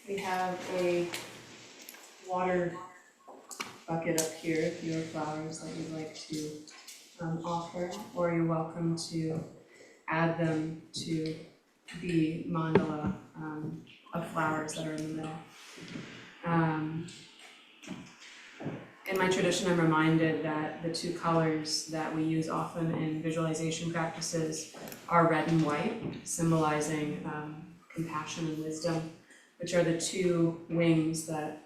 We have a water bucket up here if you have flowers that you'd like to offer, or you're welcome to add them to the mandala of flowers that are in the middle. In my tradition, I'm reminded that the two colors that we use often in visualization practices are red and white, symbolizing compassion and wisdom, which are the two wings that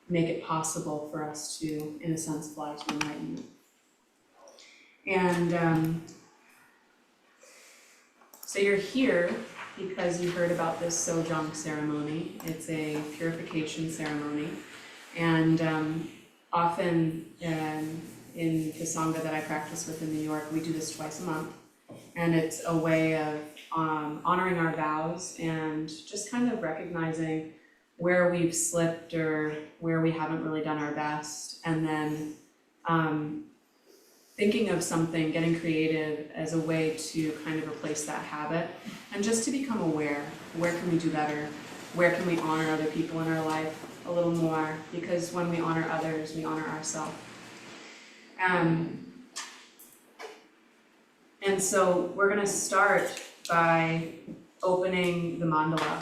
make it possible for us to, in a sense, fly to enlightenment. And so you're here because you heard about this Sojong ceremony. It's a purification ceremony. And often in the Sangha that I practice with in New York, we do this twice a month. And it's a way of honoring our vows and just kind of recognizing where we've slipped or where we haven't really done our best. And then thinking of something, getting creative as a way to kind of replace that habit. And just to become aware, where can we do better? Where can we honor other people in our life a little more? Because when we honor others, we honor ourselves. And so we're going to start by opening the mandala.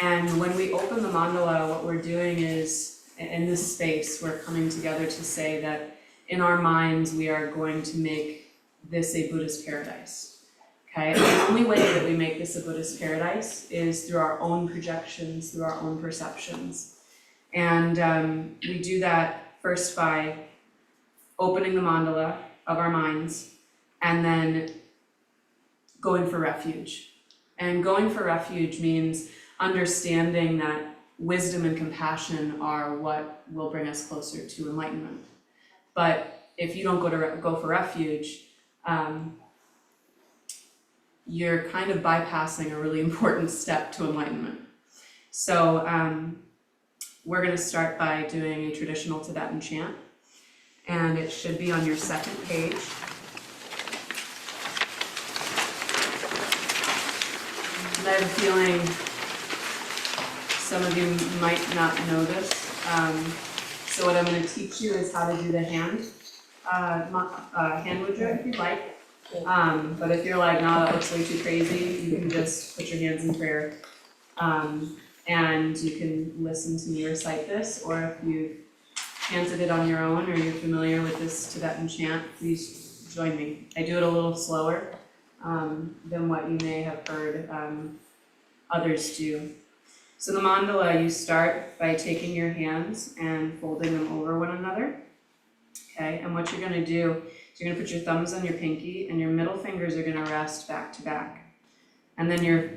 And when we open the mandala, what we're doing is, in this space, we're coming together to say that in our minds, we are going to make this a Buddhist paradise. Okay? And the only way that we make this a Buddhist paradise is through our own projections, through our own perceptions. And we do that first by opening the mandala of our minds, and then going for refuge. And going for refuge means understanding that wisdom and compassion are what will bring us closer to enlightenment. But if you don't go for refuge, you're kind of bypassing a really important step to enlightenment. So we're going to start by doing a traditional Tibetan chant, and it should be on your second page. And I have a feeling some of you might not know this. So what I'm going to teach you is how to do the hand mudra if you'd like. But if you're like, no, that looks way too crazy, you can just put your hands in prayer. And you can listen to me recite this, or if you've chanted it on your own or you're familiar with this Tibetan chant, please join me. I do it a little slower than what you may have heard others do. So the mandala, you start by taking your hands and folding them over one another. Okay, and what you're going to do is you're going to put your thumbs on your pinky, and your middle fingers are going to rest back to back. And then your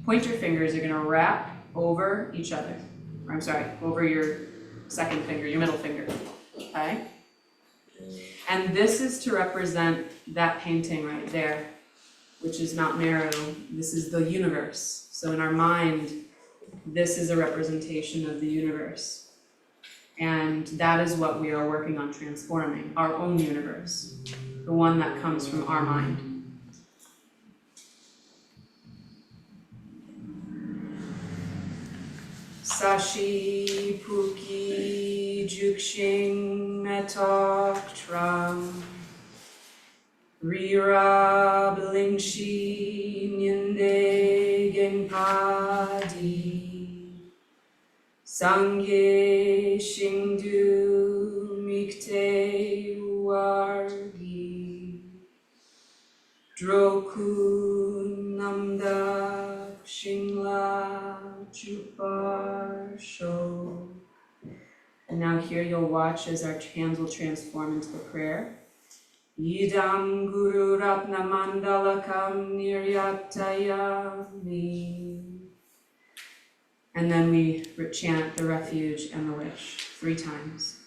pointer fingers are going to wrap over each other. Or I'm sorry, over your second finger, your middle finger. Okay? And this is to represent that painting right there, which is not narrow. This is the universe. So in our mind, this is a representation of the universe. And that is what we are working on transforming, our own universe, the one that comes from our mind. Sashi puki jukshing metok tram Rira blingshi nyende genpadi Sangye shingdu mikte wargi Droku namdak shingla chupar sho. And now here you'll watch as our hands will transform into the prayer. Idam guru ratna mandalakam niryatayami. And then we chant the refuge and the wish 3 times.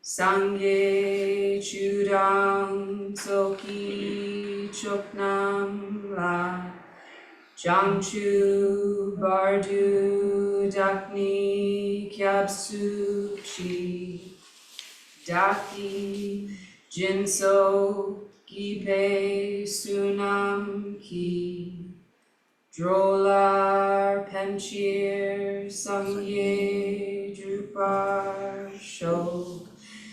Sangye chudang soki choknam la Jangchu bardu dakni kyabsu chi Daki jinso gipe sunam ki Drolar penchir sangye drupar sho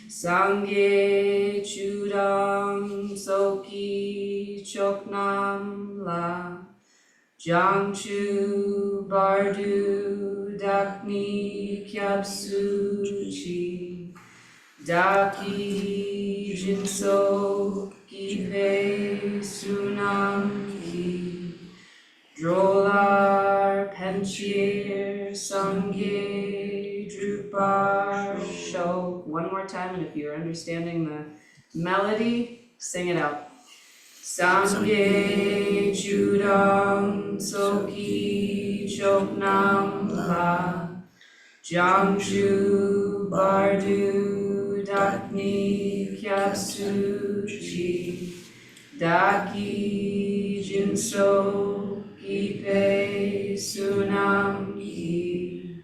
sangye chudang soki choknam la jangchu bardu dakni kyapsuchi daki jinso kipe sunam ki Drolar penchir sangye drupar sho. One more time, and if you're understanding the melody, sing it out. Sangye chudam soki choknam la jangju bardu dakni kyapsuchi daki jinso Ipe sunam ki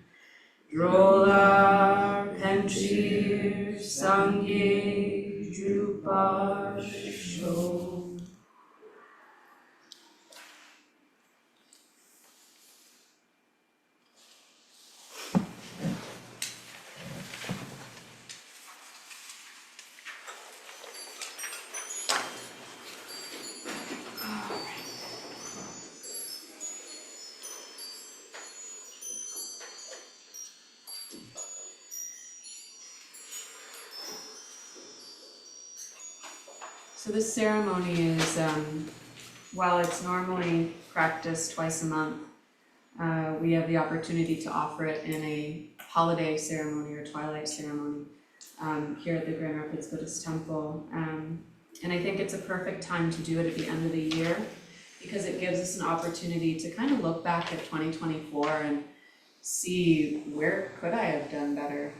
drolar penchir sangye drupar sho. So this ceremony is, while it's normally practiced twice a month, we have the opportunity to offer it in a holiday ceremony or twilight ceremony here at the Grand Rapids Buddhist Temple. And I think it's a perfect time to do it at the end of the year because it gives us an opportunity to kind of look back at 2024 and see where could I have done better,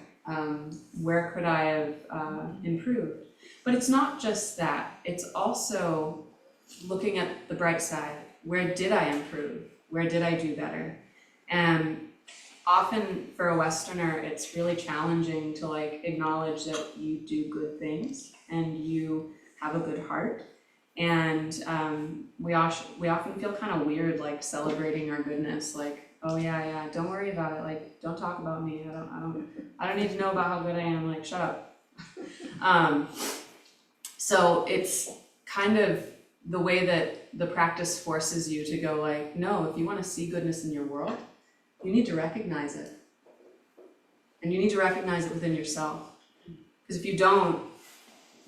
where could I have improved. But it's not just that, it's also looking at the bright side. Where did I improve? Where did I do better? And often for a Westerner, it's really challenging to acknowledge that you do good things and you have a good heart. And we often feel kind of weird celebrating our goodness, oh yeah, don't worry about it, don't talk about me, I don't need to know about how good I am, shut up. So it's kind of the way that the practice forces you to go no, if you want to see goodness in your world, you need to recognize it. And you need to recognize it within yourself. Because if you don't,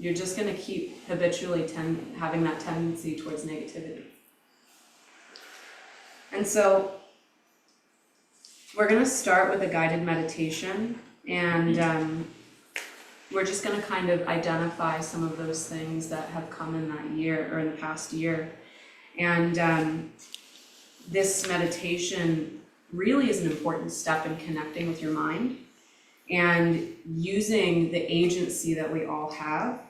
you're just going to keep habitually having that tendency towards negativity. And so we're going to start with a guided meditation, and we're just going to kind of identify some of those things that have come in that year or in the past year. And this meditation really is an important step in connecting with your mind and using the agency that we all have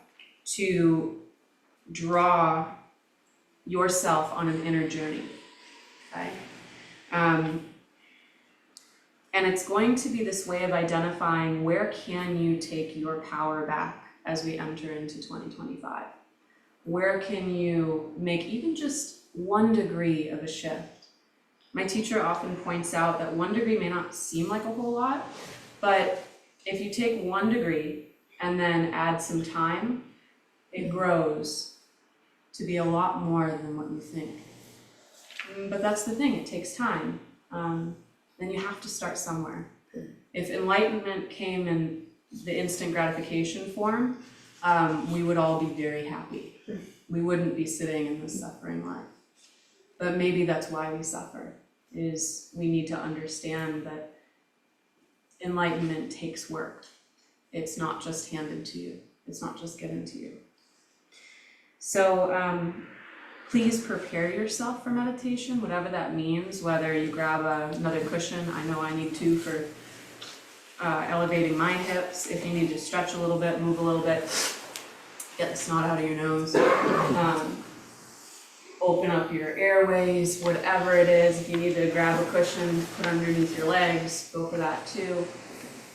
to draw yourself on an inner journey, okay? And it's going to be this way of identifying where can you take your power back as we enter into 2025? Where can you make even just 1 degree of a shift? My teacher often points out that 1 degree may not seem like a whole lot, but if you take 1 degree and then add some time, it grows to be a lot more than what you think. But that's the thing, it takes time. Then you have to start somewhere. If enlightenment came in the instant gratification form, we would all be very happy. We wouldn't be sitting in this suffering life. But maybe that's why we suffer, is we need to understand that enlightenment takes work. It's not just handed to you. It's not just given to you. So please prepare yourself for meditation, whatever that means, whether you grab another cushion. I know I need 2 for elevating my hips. If you need to stretch a little bit, move a little bit, get the snot out of your nose, open up your airways, whatever it is. If you need to grab a cushion, put underneath your legs, go for that too.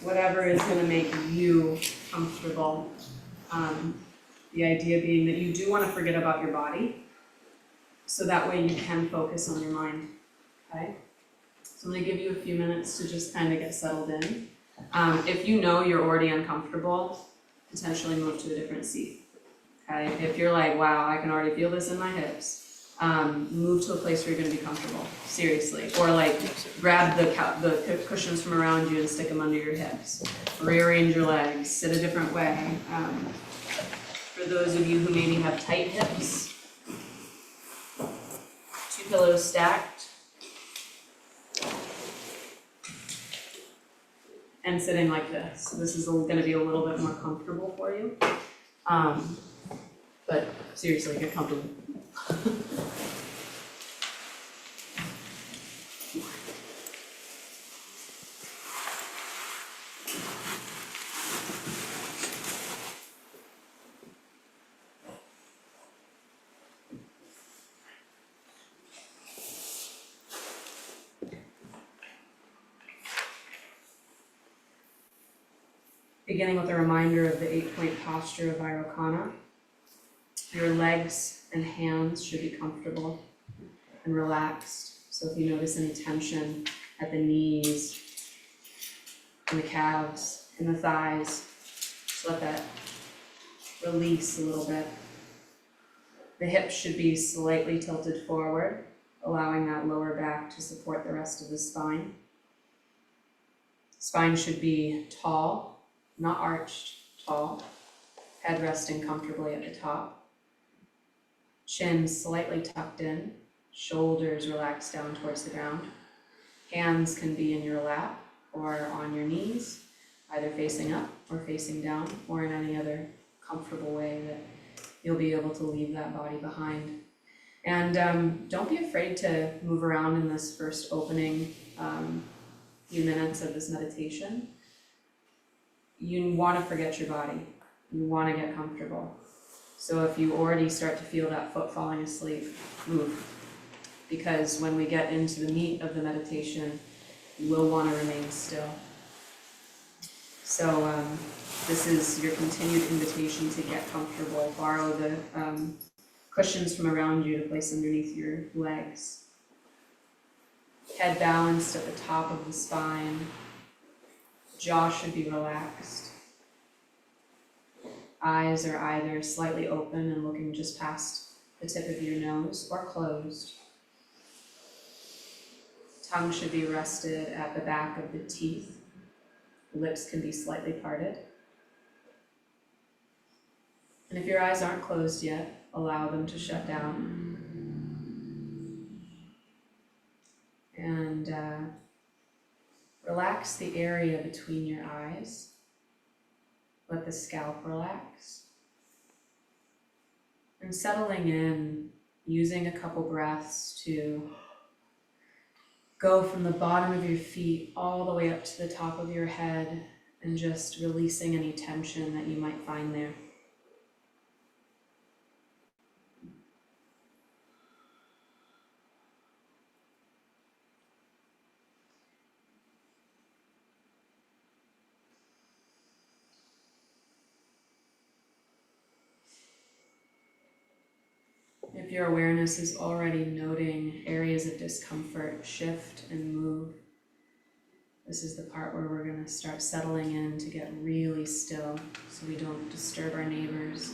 Whatever is going to make you comfortable. The idea being that you do want to forget about your body, so that way you can focus on your mind. okay? So I'm gonna give you a few minutes to just kind of get settled in. If you know you're already uncomfortable, potentially move to a different seat, okay? If you're like, wow, I can already feel this in my hips, move to a place where you're gonna be comfortable, seriously. Or like, grab the cushions from around you and stick them under your hips. Rearrange your legs, sit a different way. For those of you who maybe have tight hips, 2 pillows stacked, and sitting like this. This is going to be a little bit more comfortable for you. But seriously, get comfortable. Beginning with a reminder of the 8-point posture of Vairocana. Your legs and hands should be comfortable and relaxed. So if you notice any tension at the knees, in the calves, in the thighs, just let that release a little bit. The hips should be slightly tilted forward, allowing that lower back to support the rest of the spine. Spine should be tall, not arched, tall. Head resting comfortably at the top. Chin slightly tucked in, shoulders relaxed down towards the ground. Hands can be in your lap or on your knees, either facing up or facing down, or in any other comfortable way that you'll be able to leave that body behind. And don't be afraid to move around in this first opening few minutes of this meditation. You want to forget your body. You want to get comfortable. So if you already start to feel that foot falling asleep, move. Because when we get into the meat of the meditation, you will want to remain still. So this is your continued invitation to get comfortable. Borrow the cushions from around you to place underneath your legs. Head balanced at the top of the spine. Jaw should be relaxed. Eyes are either slightly open and looking just past the tip of your nose or closed. Tongue should be rested at the back of the teeth. Lips can be slightly parted. And if your eyes aren't closed yet, allow them to shut down. And relax the area between your eyes. Let the scalp relax. And settling in, using a couple breaths to go from the bottom of your feet all the way up to the top of your head and just releasing any tension that you might find there. If your awareness is already noting areas of discomfort, shift and move. This is the part where we're going to start settling in to get really still so we don't disturb our neighbors.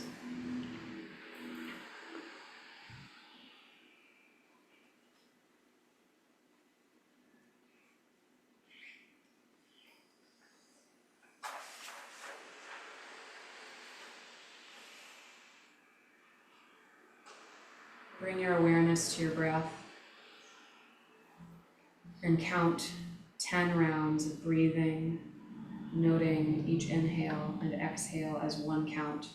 Bring your awareness to your breath and count 10 rounds of breathing, noting each inhale and exhale as one count.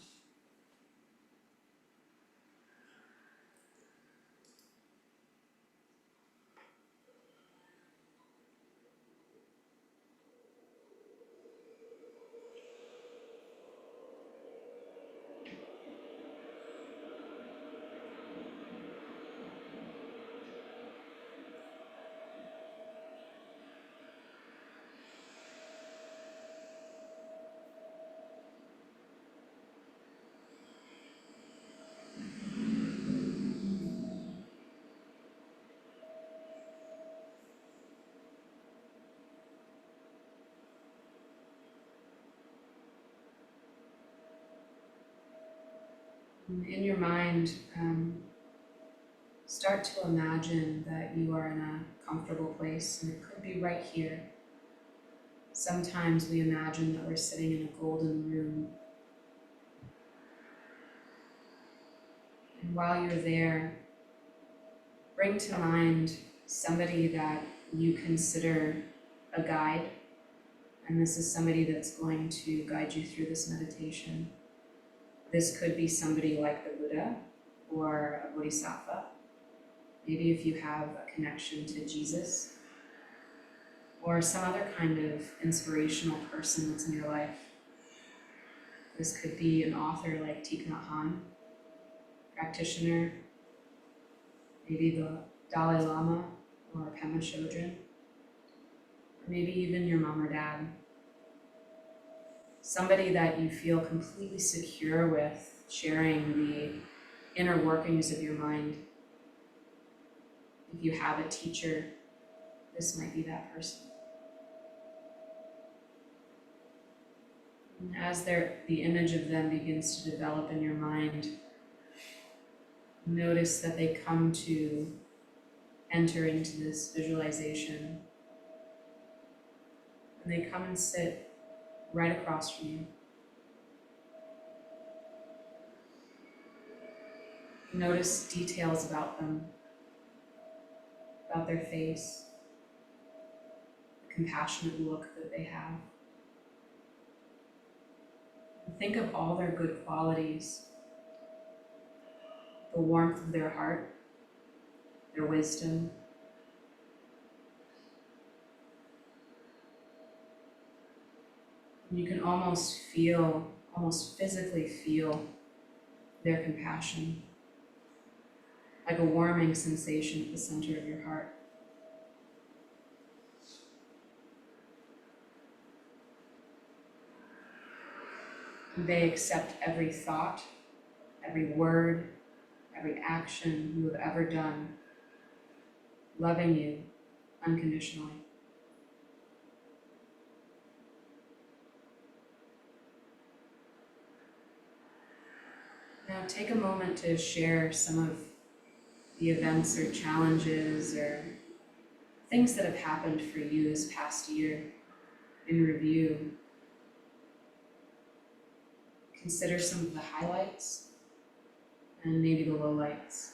In your mind, start to imagine that you are in a comfortable place, and it could be right here. Sometimes we imagine that we're sitting in a golden room. And while you're there, bring to mind somebody that you consider a guide, and this is somebody that's going to guide you through this meditation. This could be somebody like the Buddha or a Bodhisattva. Maybe if you have a connection to Jesus, or some other kind of inspirational person that's in your life. This could be an author like Thich Nhat Hanh, practitioner, maybe the Dalai Lama or Pema Chodron, or maybe even your mom or dad. Somebody that you feel completely secure with sharing the inner workings of your mind. If you have a teacher, this might be that person. And as the image of them begins to develop in your mind, notice that they come to enter into this visualization. And they come and sit right across from you. Notice details about them, about their face, the compassionate look that they have. And think of all their good qualities, the warmth of their heart, their wisdom. And you can almost physically feel their compassion, like a warming sensation at the center of your heart. And they accept every thought, every word, every action you have ever done, loving you unconditionally. Now take a moment to share some of the events or challenges or things that have happened for you this past year in review. Consider some of the highlights and maybe the lowlights.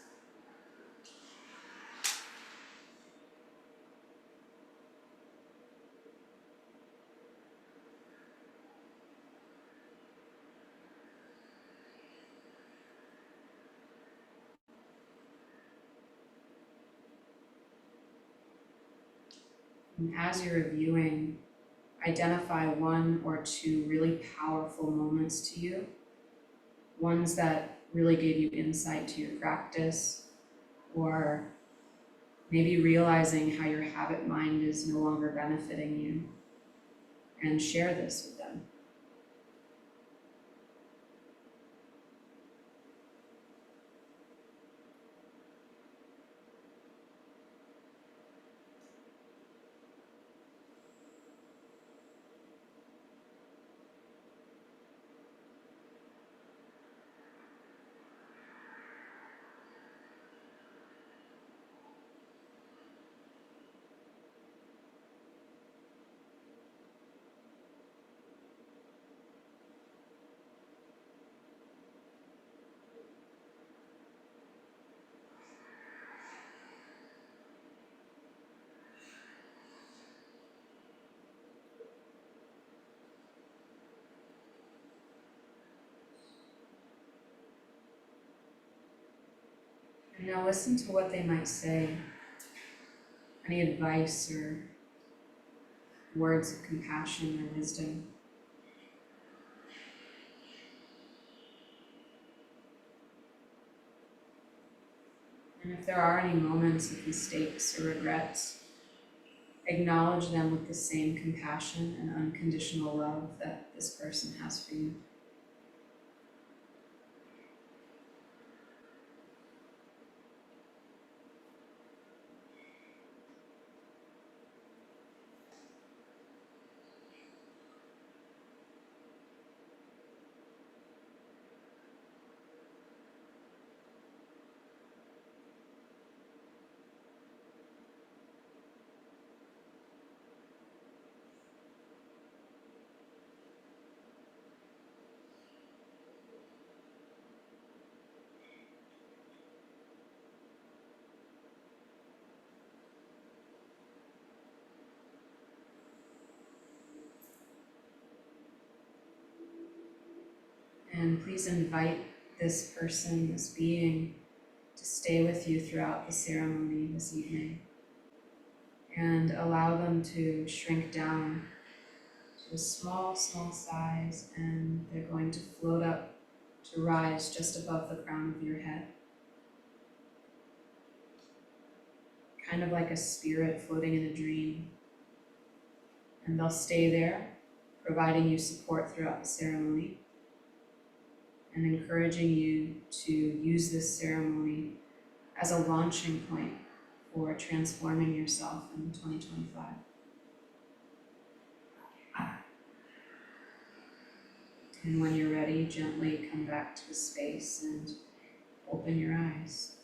And as you're reviewing, identify one or two really powerful moments to you, ones that really gave you insight to your practice, or maybe realizing how your habit mind is no longer benefiting you, and share this with them. And now listen to what they might say, any advice or words of compassion or wisdom. And if there are any moments of mistakes or regrets, acknowledge them with the same compassion and unconditional love that this person has for you. And please invite this person, this being, to stay with you throughout the ceremony this evening. And allow them to shrink down to a small, small size, and they're going to float up to rise just above the crown of your head. Kind of like a spirit floating in a dream. And they'll stay there, providing you support throughout the ceremony and encouraging you to use this ceremony as a launching point for transforming yourself in 2025. And when you're ready, gently come back to the space and open your eyes.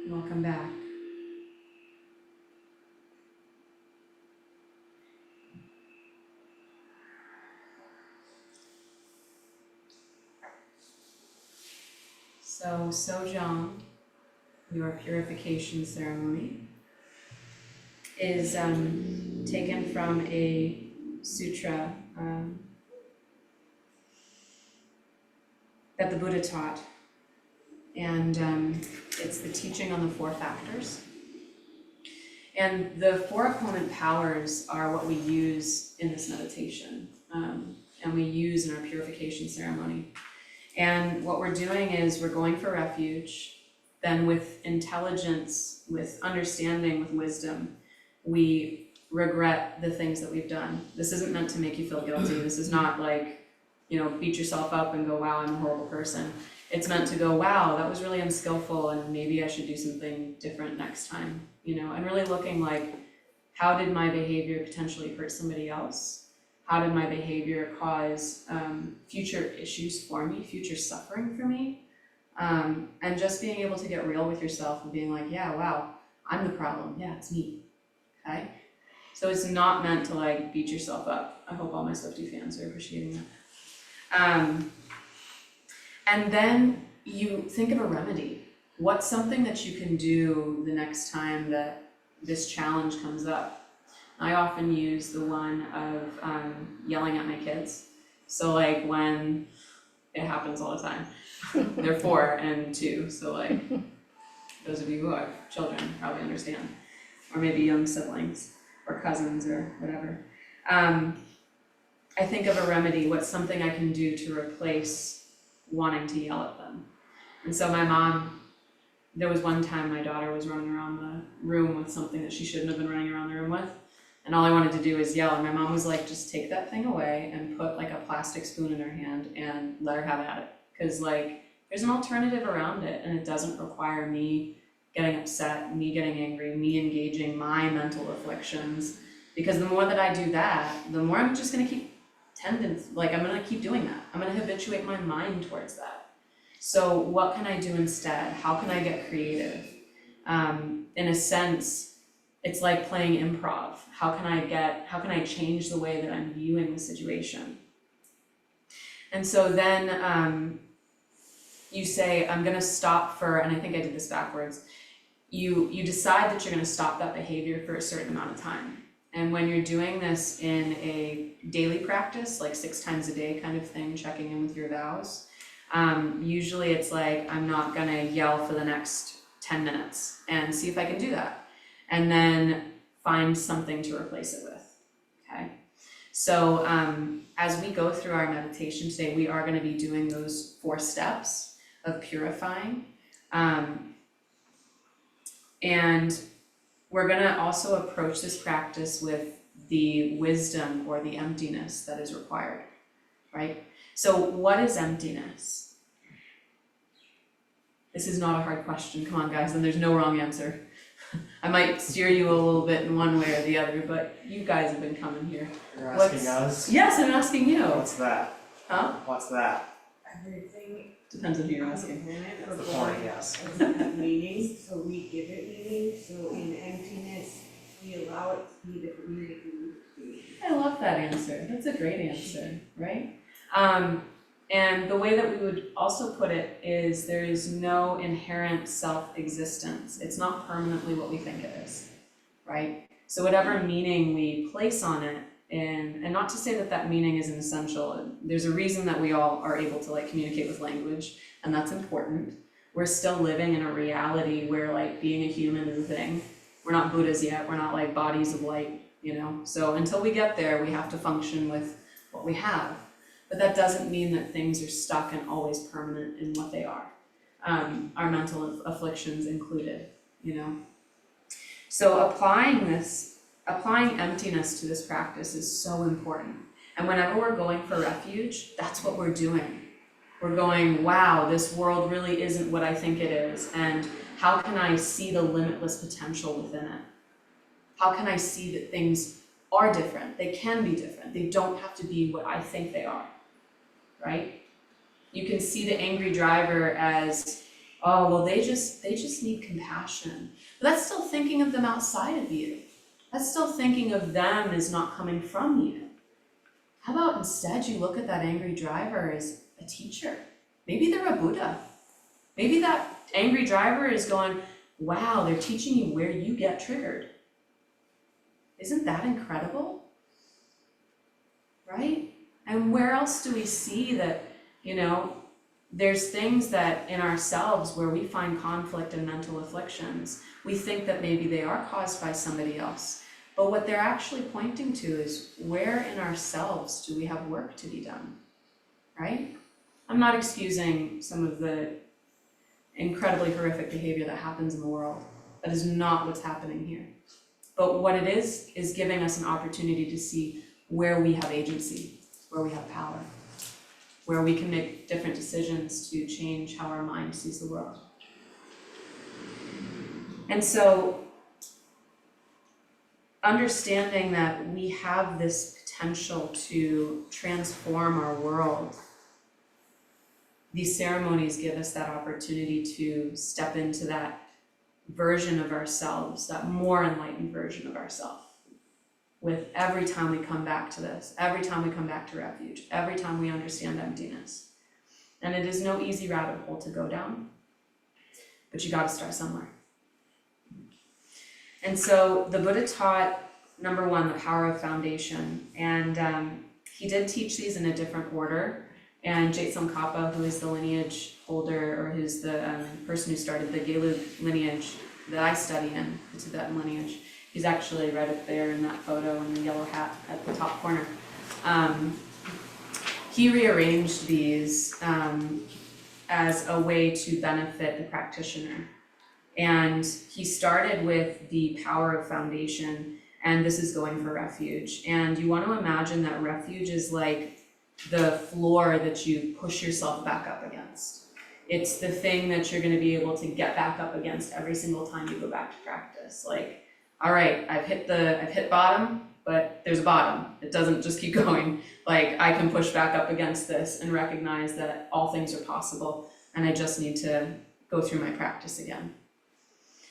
Welcome back. So Sojong, your purification ceremony, is taken from a sutra that the Buddha taught. And it's the teaching on the four factors. And the four opponent powers are what we use in this meditation, and we use in our purification ceremony. And what we're doing is we're going for refuge, then with intelligence, with understanding, with wisdom, we regret the things that we've done. This isn't meant to make you feel guilty. This is not like, beat yourself up and go, wow, I'm a horrible person. It's meant to go, wow, that was really unskillful and maybe I should do something different next time, and really looking like, how did my behavior potentially hurt somebody else? How did my behavior cause future issues for me, future suffering for me? And just being able to get real with yourself and being like, yeah, wow, I'm the problem. Yeah, it's me, okay? So it's not meant to beat yourself up. I hope all my Swiftie fans are appreciating that. And then you think of a remedy. What's something that you can do the next time that this challenge comes up? I often use the one of yelling at my kids. So when it happens all the time, they're 4 and 2. So those of you who have children probably understand, or maybe young siblings or cousins or whatever. I think of a remedy. What's something I can do to replace wanting to yell at them? And so my mom, there was one time my daughter was running around the room with something that she shouldn't have been running around the room with. And all I wanted to do was yell. And my mom was like, just take that thing away and put a plastic spoon in her hand and let her have at it. Because there's an alternative around it, and it doesn't require me getting upset, me getting angry, me engaging my mental afflictions. Because the more that I do that, the more I'm just gonna keep I'm gonna keep doing that. I'm gonna habituate my mind towards that. So what can I do instead? How can I get creative? In a sense, it's like playing improv. How can I change the way that I'm viewing the situation? And so then you say, I'm gonna stop for, and I think I did this backwards. You decide that you're gonna stop that behavior for a certain amount of time. And when you're doing this in a daily practice, like 6 times a day kind of thing, checking in with your vows, usually it's like, I'm not gonna yell for the next 10 minutes and see if I can do that. And then find something to replace it with, okay? So as we go through our meditation today, we are gonna be doing those 4 steps of purifying. And we're gonna also approach this practice with the wisdom or the emptiness that is required, right? So what is emptiness? This is not a hard question, come on guys, and there's no wrong answer. I might steer you a little bit in one way or the other, but you guys have been coming here. You're asking us? Yes, I'm asking you. What's that? Huh? What's that? Everything Depends on who you're asking. That's the point, yes. doesn't have meaning, so we give it meaning, so in emptiness, we allow it to be the meaning it needs to be. I love that answer. That's a great answer, right? And the way that we would also put it is there is no inherent self-existence. It's not permanently what we think it is, right? So whatever meaning we place on it, and not to say that that meaning isn't essential. There's a reason that we all are able to like communicate with language, and that's important. We're still living in a reality where like being a human is a thing. We're not Buddhas yet. We're not like bodies of light, you know? So until we get there, we have to function with what we have. But that doesn't mean that things are stuck and always permanent in what they are. Our mental afflictions included, you know? So applying emptiness to this practice is so important. And whenever we're going for refuge, that's what we're doing. We're going, wow, this world really isn't what I think it is. And how can I see the limitless potential within it? How can I see that things are different? They can be different. They don't have to be what I think they are, right? You can see the angry driver as, oh, well, they just need compassion. But that's still thinking of them outside of you. That's still thinking of them as not coming from you. How about instead you look at that angry driver as a teacher? Maybe they're a Buddha. Maybe that angry driver is going, wow, they're teaching you where you get triggered. Isn't that incredible? Right? And where else do we see that, you know, there's things that in ourselves where we find conflict and mental afflictions, we think that maybe they are caused by somebody else. But what they're actually pointing to is where in ourselves do we have work to be done, right? I'm not excusing some of the incredibly horrific behavior that happens in the world. That is not what's happening here. But what it is giving us an opportunity to see where we have agency, where we have power, where we can make different decisions to change how our mind sees the world. And so, understanding that we have this potential to transform our world, these ceremonies give us that opportunity to step into that version of ourselves, that more enlightened version of ourselves. With every time we come back to this, every time we come back to refuge, every time we understand emptiness. And it is no easy rabbit hole to go down, but you gotta start somewhere. And so the Buddha taught, number 1, the power of foundation. And he did teach these in a different order. And Tsongkhapa, who is the lineage holder, or who's the person who started the Gelug lineage that I study in, the Tibetan lineage, he's actually right up there in that photo in the yellow hat at the top corner. He rearranged these as a way to benefit the practitioner. And he started with the power of foundation, and this is going for refuge. And you want to imagine that refuge is like the floor that you push yourself back up against. It's the thing that you're going to be able to get back up against every single time you go back to practice. Like, all right, I've hit bottom, but there's a bottom. It doesn't just keep going. Like, I can push back up against this and recognize that all things are possible, and I just need to go through my practice again.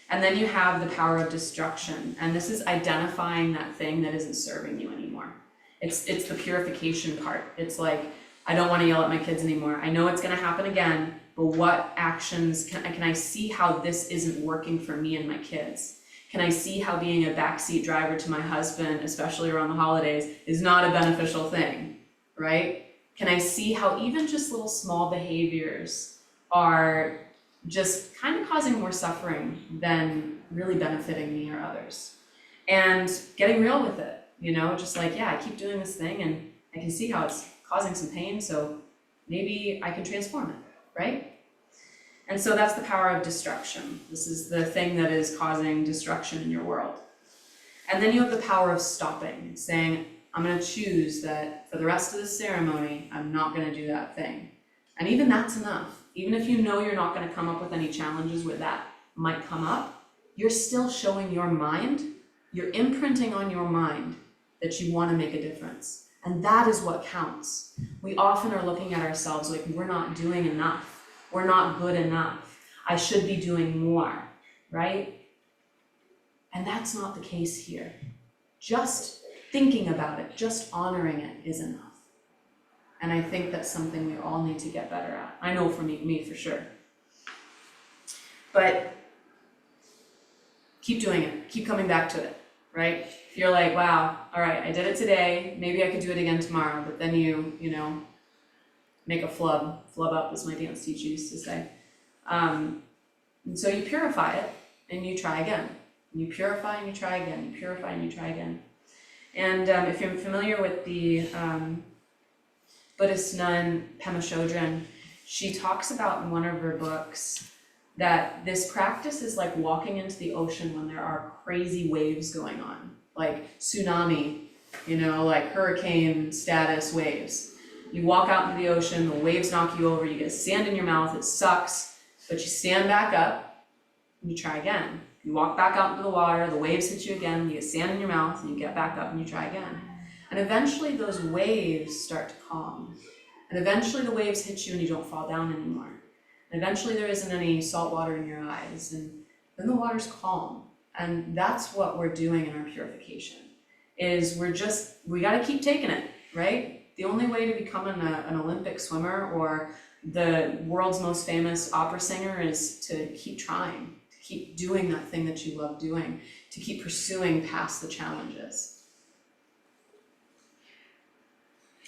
And then you have the power of destruction, and this is identifying that thing that isn't serving you anymore. It's the purification part. It's like, I don't wanna yell at my kids anymore. I know it's gonna happen again, but what actions can I see how this isn't working for me and my kids? Can I see how being a backseat driver to my husband, especially around the holidays, is not a beneficial thing, right? Can I see how even just little small behaviors are just kind of causing more suffering than really benefiting me or others? And getting real with it, just like, yeah, I keep doing this thing and I can see how it's causing some pain, so maybe I can transform it, right? And so that's the power of destruction. This is the thing that is causing destruction in your world. And then you have the power of stopping, saying, I'm gonna choose that for the rest of the ceremony, I'm not gonna do that thing. And even that's enough. Even if you know you're not gonna come up with any challenges where that might come up, you're still showing your mind, you're imprinting on your mind that you wanna make a difference. And that is what counts. We often are looking at ourselves like we're not doing enough. We're not good enough. I should be doing more, right? And that's not the case here. Just thinking about it, just honoring it is enough. And I think that's something we all need to get better at. I know for me for sure. But keep doing it, keep coming back to it, right? If you're like, wow, all right, I did it today, maybe I could do it again tomorrow, but then you make a flub up, as my dance teacher used to say. And so you purify it and you try again. You purify and you try again, you purify and you try again. And if you're familiar with the Buddhist nun Pema Chodron, she talks about in one of her books that this practice is like walking into the ocean when there are crazy waves going on, like tsunami, like hurricane status waves. You walk out into the ocean, the waves knock you over, you get sand in your mouth, it sucks, but you stand back up and you try again. You walk back out into the water, the waves hit you again, you get sand in your mouth, and you get back up and you try again. And eventually those waves start to calm. And eventually the waves hit you and you don't fall down anymore. And eventually there isn't any salt water in your eyes, and then the water's calm. And that's what we're doing in our purification, is we gotta keep taking it, right? The only way to become an Olympic swimmer or the world's most famous opera singer is to keep trying, to keep doing that thing that you love doing, to keep pursuing past the challenges.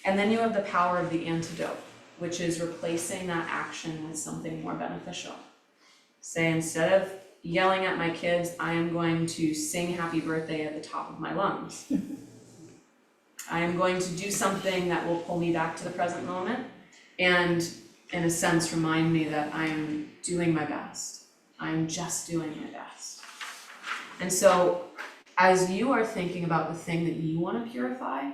And then you have the power of the antidote, which is replacing that action with something more beneficial. Say, instead of yelling at my kids, I am going to sing happy birthday at the top of my lungs. I am going to do something that will pull me back to the present moment and, in a sense, remind me that I am doing my best. I am just doing my best. And so, as you are thinking about the thing that you want to purify,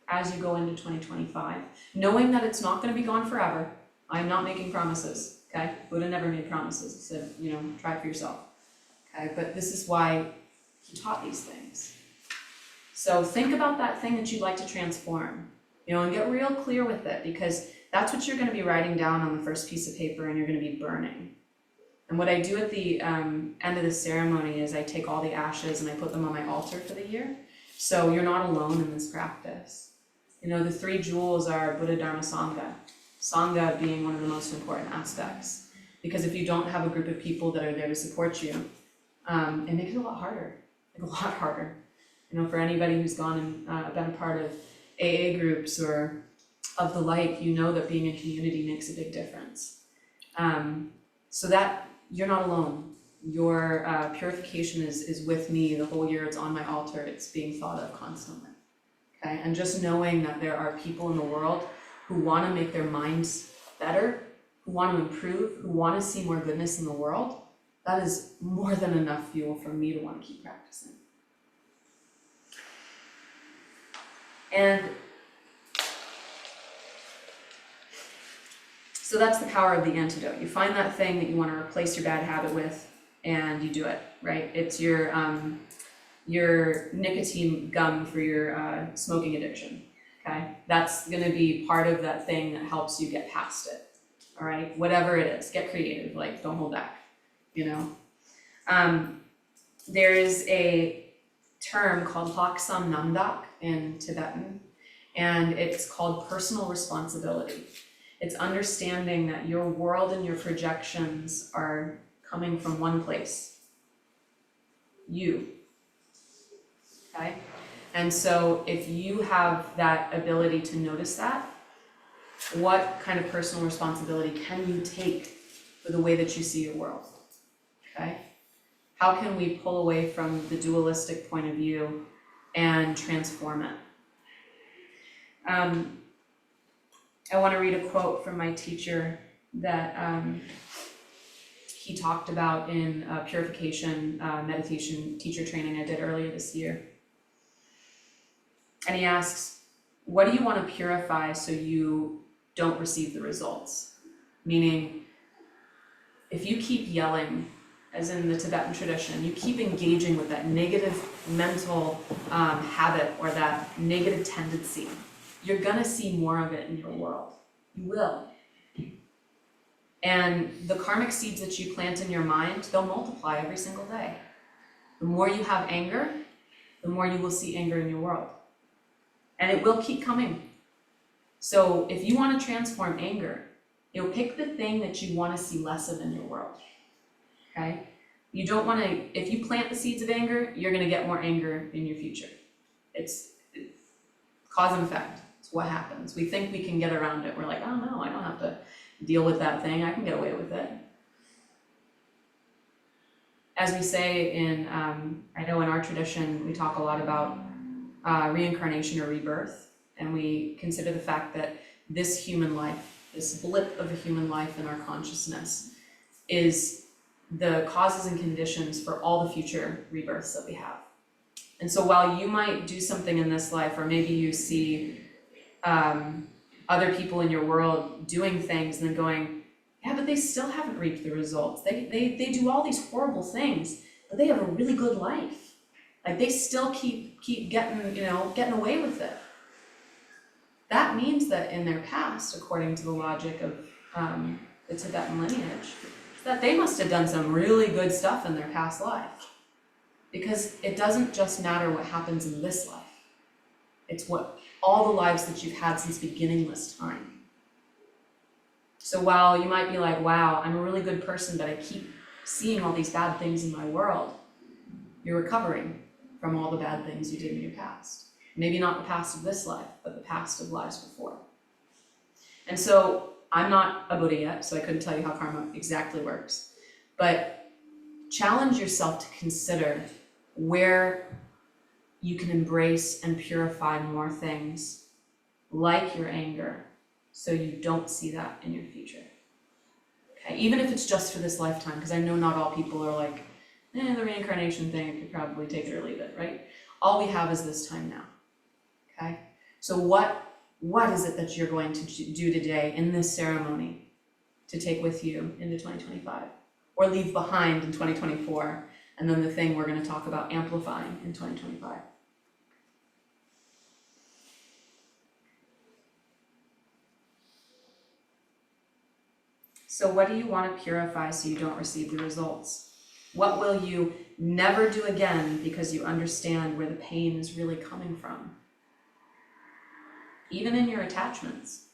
as you go into 2025, knowing that it's not going to be gone forever, I'm not making promises, okay? Buddha never made promises. He said, try it for yourself, okay? But this is why he taught these things. So think about that thing that you'd like to transform, and get real clear with it, because that's what you're going to be writing down on the first piece of paper and you're going to be burning. And what I do at the end of the ceremony is I take all the ashes and I put them on my altar for the year. So you're not alone in this practice. The three jewels are Buddha, Dharma, Sangha. Sangha being one of the most important aspects. Because if you don't have a group of people that are there to support you, it makes it a lot harder, for anybody who's gone and been a part of AA groups or of the like, that being in community makes a big difference. So that you're not alone. Your purification is with me the whole year. It's on my altar. It's being thought of constantly. Okay, and just knowing that there are people in the world who want to make their minds better, who want to improve, who want to see more goodness in the world, that is more than enough fuel for me to want to keep practicing. And so that's the power of the antidote. You find that thing that you want to replace your bad habit with, and you do it, right? It's your nicotine gum for your smoking addiction, okay? That's gonna be part of that thing that helps you get past it, all right? Whatever it is, get creative, like don't hold back, There is a term called Hoksam Namdak in Tibetan, and it's called personal responsibility. It's understanding that your world and your projections are coming from one place, you, okay? And so if you have that ability to notice that, what kind of personal responsibility can you take for the way that you see your world, okay? How can we pull away from the dualistic point of view and transform it? I want to read a quote from my teacher that he talked about in purification meditation teacher training I did earlier this year. And he asks, what do you want to purify so you don't receive the results? Meaning, if you keep yelling, as in the Tibetan tradition, you keep engaging with that negative mental habit or that negative tendency, you're gonna see more of it in your world. You will. And the karmic seeds that you plant in your mind, they'll multiply every single day. The more you have anger, the more you will see anger in your world. And it will keep coming. So if you want to transform anger, you'll pick the thing that you want to see less of in your world. Okay? You don't want to, if you plant the seeds of anger, you're going to get more anger in your future. It's cause and effect. It's what happens. We think we can get around it. We're like, oh no, I don't have to deal with that thing. I can get away with it. As we say in, I know in our tradition, we talk a lot about reincarnation or rebirth, and we consider the fact that this human life, this blip of a human life in our consciousness, is the causes and conditions for all the future rebirths that we have. And so while you might do something in this life, or maybe you see other people in your world doing things and then going, yeah, but they still haven't reaped the results. They do all these horrible things, but they have a really good life. Like they still keep getting, getting away with it. That means that in their past, according to the logic of the Tibetan lineage, that they must have done some really good stuff in their past life. Because it doesn't just matter what happens in this life. It's what all the lives that you've had since beginningless time. So while you might be like, wow, I'm a really good person, but I keep seeing all these bad things in my world, you're recovering from all the bad things you did in your past. Maybe not the past of this life, but the past of lives before. And so I'm not a Buddha yet, so I couldn't tell you how karma exactly works, but challenge yourself to consider where you can embrace and purify more things like your anger so you don't see that in your future. Okay, even if it's just for this lifetime, because I know not all people are like, the reincarnation thing, I could probably take it or leave it, right? All we have is this time now, okay? So what is it that you're going to do today in this ceremony to take with you into 2025 or leave behind in 2024, and then the thing we're going to talk about amplifying in 2025? So what do you want to purify so you don't receive the results? What will you never do again because you understand where the pain is really coming from? Even in your attachments.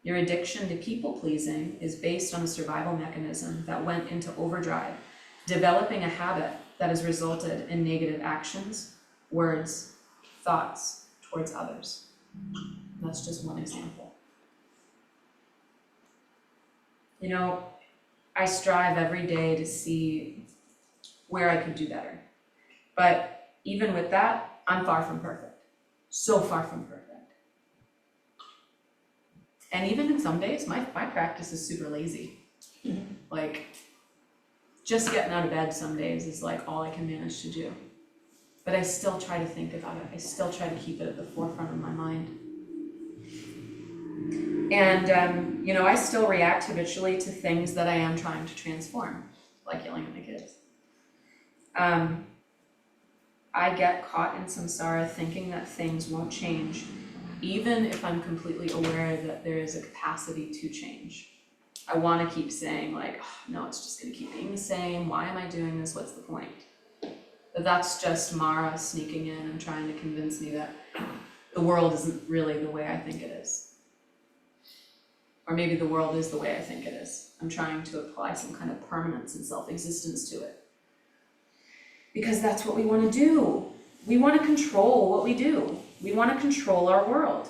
Your addiction to people-pleasing is based on a survival mechanism that went into overdrive, developing a habit that has resulted in negative actions, words, thoughts towards others. That's just one example. I strive every day to see where I could do better. But even with that, I'm far from perfect. So far from perfect. And even in some days, my practice is super lazy. Like, just getting out of bed some days is like all I can manage to do. But I still try to think about it. I still try to keep it at the forefront of my mind. And, I still react habitually to things that I am trying to transform, like yelling at my kids. I get caught in samsara thinking that things won't change, even if I'm completely aware that there is a capacity to change. I want to keep saying like, oh, no, it's just going to keep being the same. Why am I doing this? What's the point? But that's just Mara sneaking in and trying to convince me that the world isn't really the way I think it is. Or maybe the world is the way I think it is. I'm trying to apply some kind of permanence and self-existence to it. Because that's what we want to do. We want to control what we do. We want to control our world.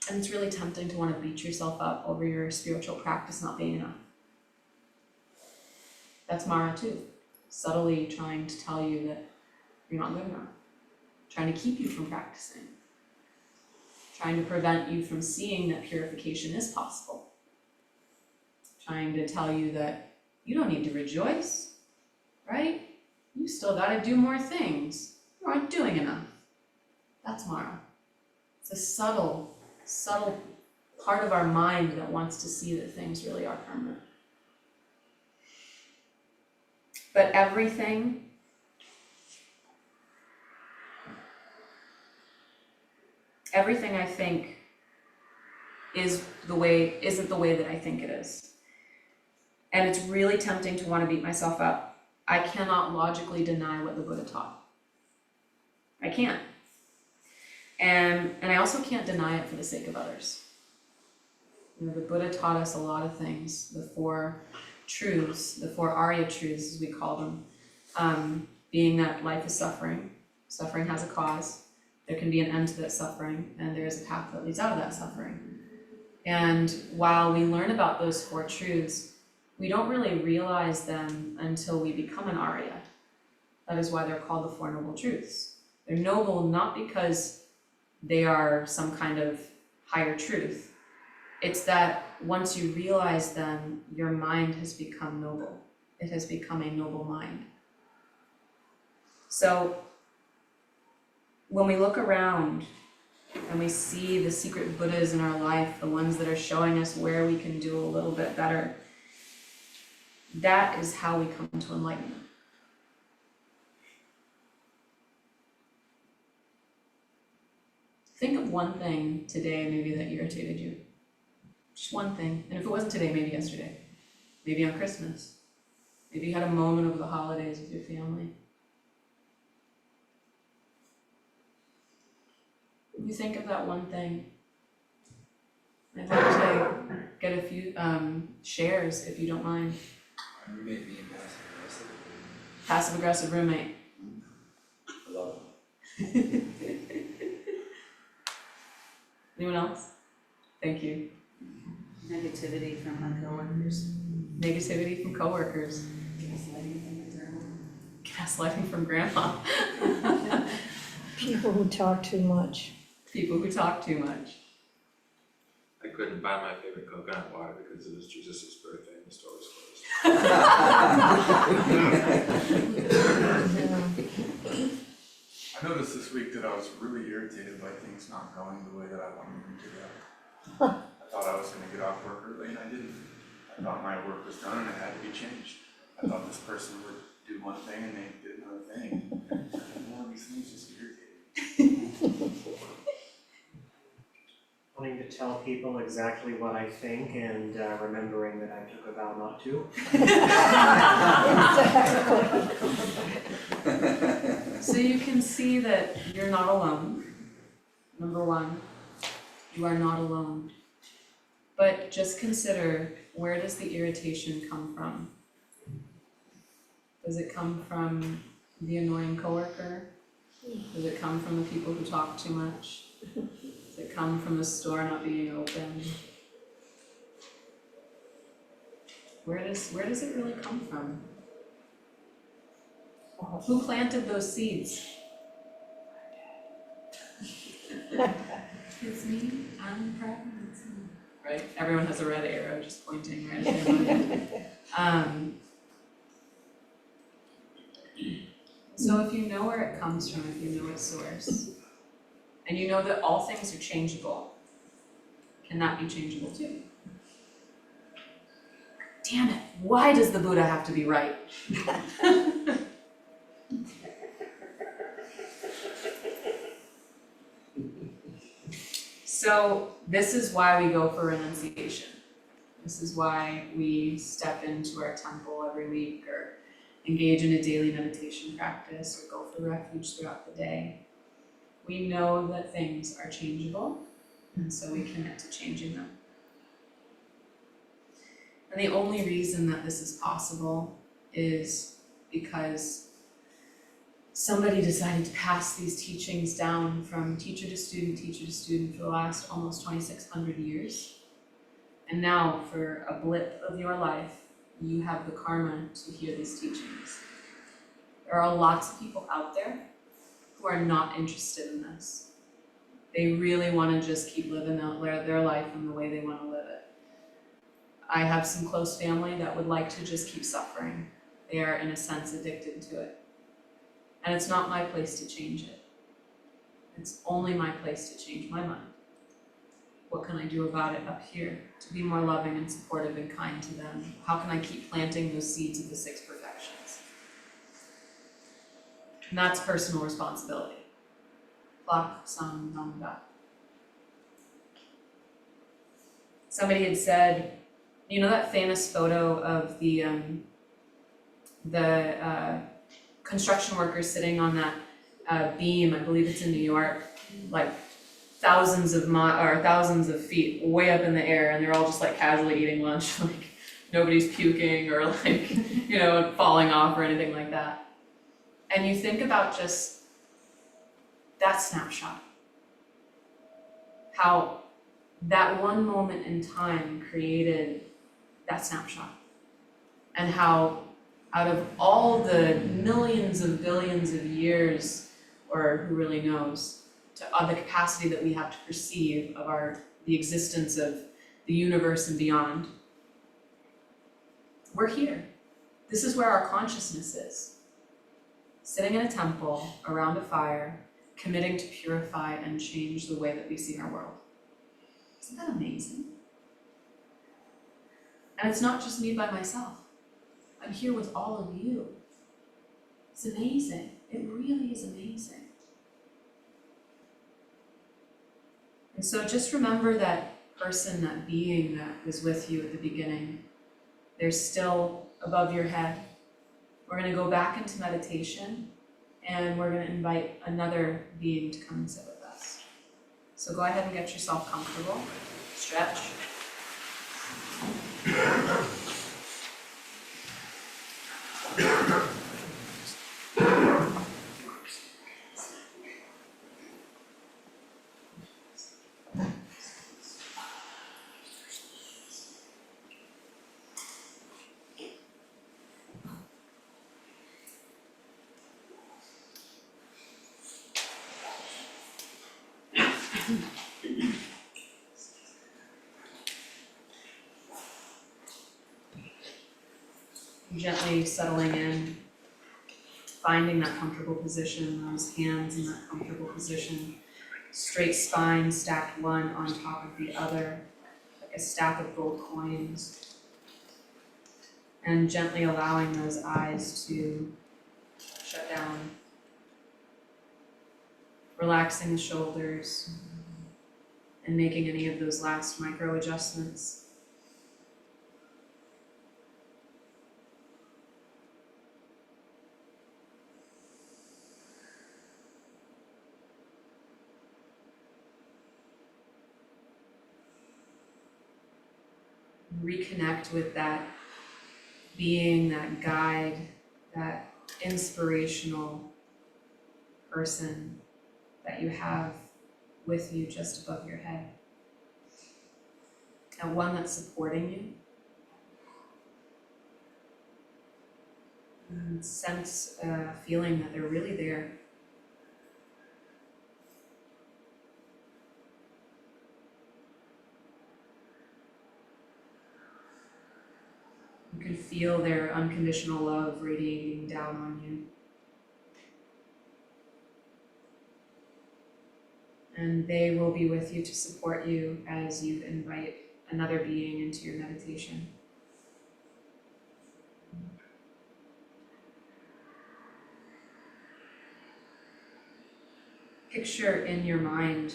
And it's really tempting to want to beat yourself up over your spiritual practice not being enough. That's Mara too, subtly trying to tell you that you're not good enough, trying to keep you from practicing, trying to prevent you from seeing that purification is possible, trying to tell you that you don't need to rejoice, right? You still gotta do more things. You aren't doing enough. That's Mara. It's a subtle part of our mind that wants to see that things really are permanent. But everything I think isn't the way that I think it is. And it's really tempting to want to beat myself up. I cannot logically deny what the Buddha taught. I can't. And I also can't deny it for the sake of others. You know, the Buddha taught us a lot of things, the 4 truths, the 4 Arya truths as we call them, being that life is suffering, suffering has a cause, there can be an end to that suffering, and there is a path that leads out of that suffering. And while we learn about those 4 truths, we don't really realize them until we become an Arya. That is why they're called the 4 Noble Truths. They're noble not because they are some kind of higher truth. It's that once you realize them, your mind has become noble. It has become a noble mind. So when we look around and we see the secret Buddhas in our life, the ones that are showing us where we can do a little bit better, that is how we come to enlightenment. Think of one thing today maybe that irritated you. Just one thing. And if it wasn't today, maybe yesterday. Maybe on Christmas. Maybe you had a moment over the holidays with your family. When you think of that one thing, I'd like to get a few shares, if you don't mind. My roommate being passive-aggressive. Passive-aggressive roommate. I love him. Anyone else? Thank you. Negativity from my coworkers. Negativity from coworkers. Gaslighting from grandma. Gaslighting from grandma. People who talk too much. People who talk too much. I couldn't buy my favorite coconut water because it was Jesus' birthday and the store was closed. I noticed this week that I was really irritated by things not going the way that I wanted them to go. I thought I was gonna get off work early and I didn't. I thought my work was done and it had to be changed. I thought this person would do one thing and they did another thing. And all of these things just irritated me. Wanting to tell people exactly what I think and remembering that I took a vow not to. Exactly. So you can see that you're not alone. Number one, you are not alone. But just consider, where does the irritation come from? Does it come from the annoying coworker? Does it come from the people who talk too much? Does it come from the store not being open? Where does it really come from? Who planted those seeds? It's me, I'm pregnant. Right? Everyone has a red arrow just pointing right at their mind. So if you know where it comes from, if you know its source, and you know that all things are changeable, can that be changeable too? Damn it, why does the Buddha have to be right? So this is why we go for renunciation. This is why we step into our temple every week or engage in a daily meditation practice or go for refuge throughout the day. We know that things are changeable, and so we commit to changing them. And the only reason that this is possible is because somebody decided to pass these teachings down from teacher to student for the last almost 2,600 years. And now, for a blip of your life, you have the karma to hear these teachings. There are lots of people out there who are not interested in this. They really want to just keep living their life in the way they want to live it. I have some close family that would like to just keep suffering. They are, in a sense, addicted to it. And it's not my place to change it. It's only my place to change my mind. What can I do about it up here to be more loving and supportive and kind to them? How can I keep planting those seeds of the 6 perfections? And that's personal responsibility. Plak Sam Nanda. Somebody had said, you know that famous photo of the construction workers sitting on that beam, I believe it's in New York, like thousands of feet way up in the air, and they're all just like casually eating lunch, like nobody's puking or like, you know, falling off or anything like that. And you think about just that snapshot, how that one moment in time created that snapshot, and how out of all the millions of billions of years, or who really knows, to the capacity that we have to perceive of the existence of the universe and beyond, we're here. This is where our consciousness is. Sitting in a temple, around a fire, committing to purify and change the way that we see our world. Isn't that amazing? And it's not just me by myself. I'm here with all of you. It's amazing. It really is amazing. And so just remember that person, that being that was with you at the beginning. They're still above your head. We're going to go back into meditation, and we're going to invite another being to come and sit with us. So go ahead and get yourself comfortable. Stretch. Gently settling in, finding that comfortable position, those hands in that comfortable position, straight spine stacked one on top of the other, like a stack of gold coins, and gently allowing those eyes to shut down, relaxing the shoulders, and making any of those last micro adjustments. Reconnect with that being, that guide, that inspirational person that you have with you just above your head. And one that's supporting you. And sense a feeling that they're really there. You can feel their unconditional love radiating down on you. And they will be with you to support you as you invite another being into your meditation. Picture in your mind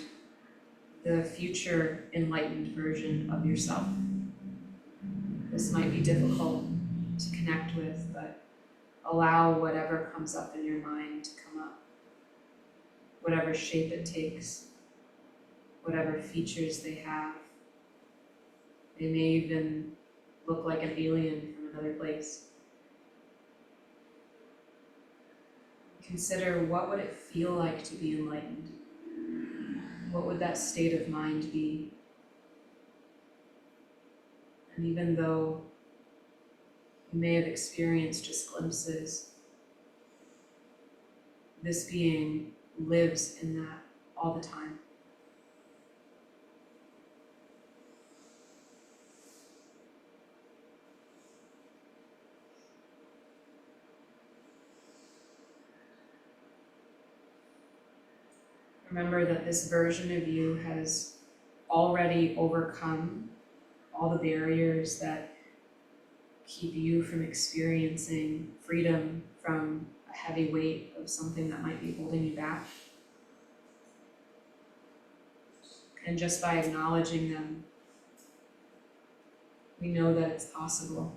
the future enlightened version of yourself. This might be difficult to connect with, but allow whatever comes up in your mind to come up. whatever shape it takes, whatever features they have. They may even look like an alien from another place. Consider, what would it feel like to be enlightened? What would that state of mind be? And even though you may have experienced just glimpses, this being lives in that all the time. Remember that this version of you has already overcome all the barriers that keep you from experiencing freedom from a heavy weight of something that might be holding you back. And just by acknowledging them, we know that it's possible.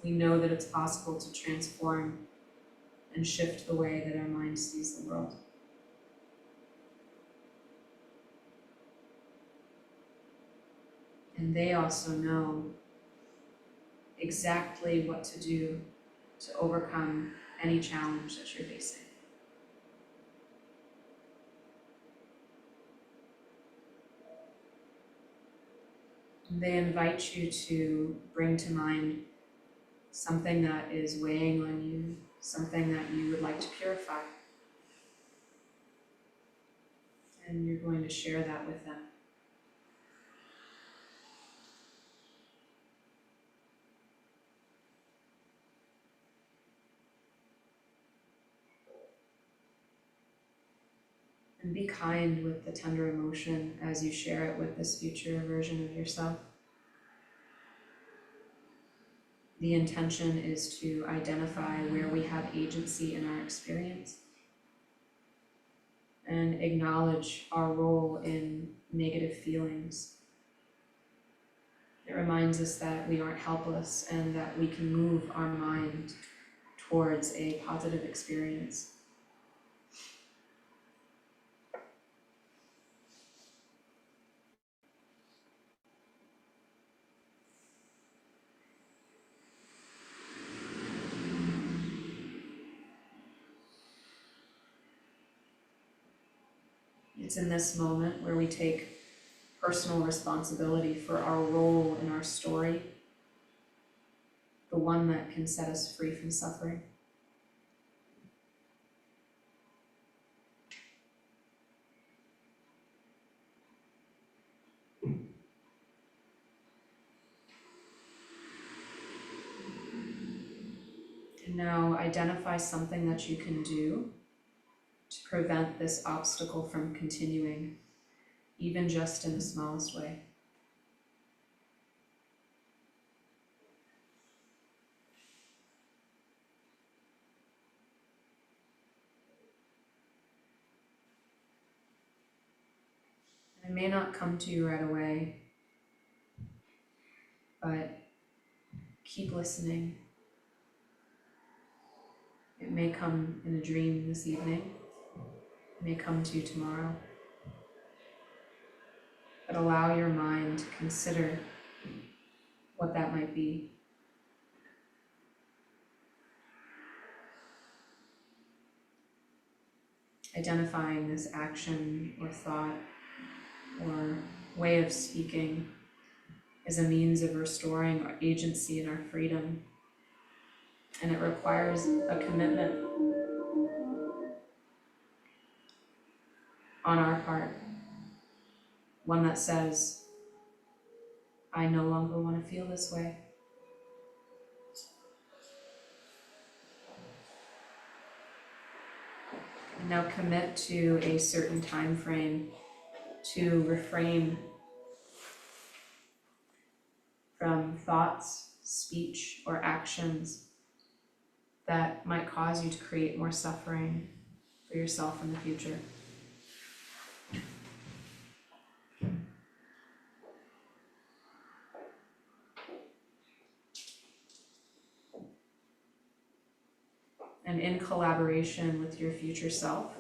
We know that it's possible to transform and shift the way that our mind sees the world. And they also know exactly what to do to overcome any challenge that you're facing. They invite you to bring to mind something that is weighing on you, something that you would like to purify. And you're going to share that with them. And be kind with the tender emotion as you share it with this future version of yourself. The intention is to identify where we have agency in our experience and acknowledge our role in negative feelings. It reminds us that we aren't helpless and that we can move our mind towards a positive experience. It's in this moment where we take personal responsibility for our role in our story, the one that can set us free from suffering. And now identify something that you can do to prevent this obstacle from continuing, even just in the smallest way. It may not come to you right away, but keep listening. It may come in a dream this evening. It may come to you tomorrow. But allow your mind to consider what that might be. Identifying this action or thought or way of speaking as a means of restoring our agency and our freedom. And it requires a commitment on our part, one that says, I no longer want to feel this way. And now commit to a certain time frame to refrain from thoughts, speech, or actions that might cause you to create more suffering for yourself in the future. And in collaboration with your future self,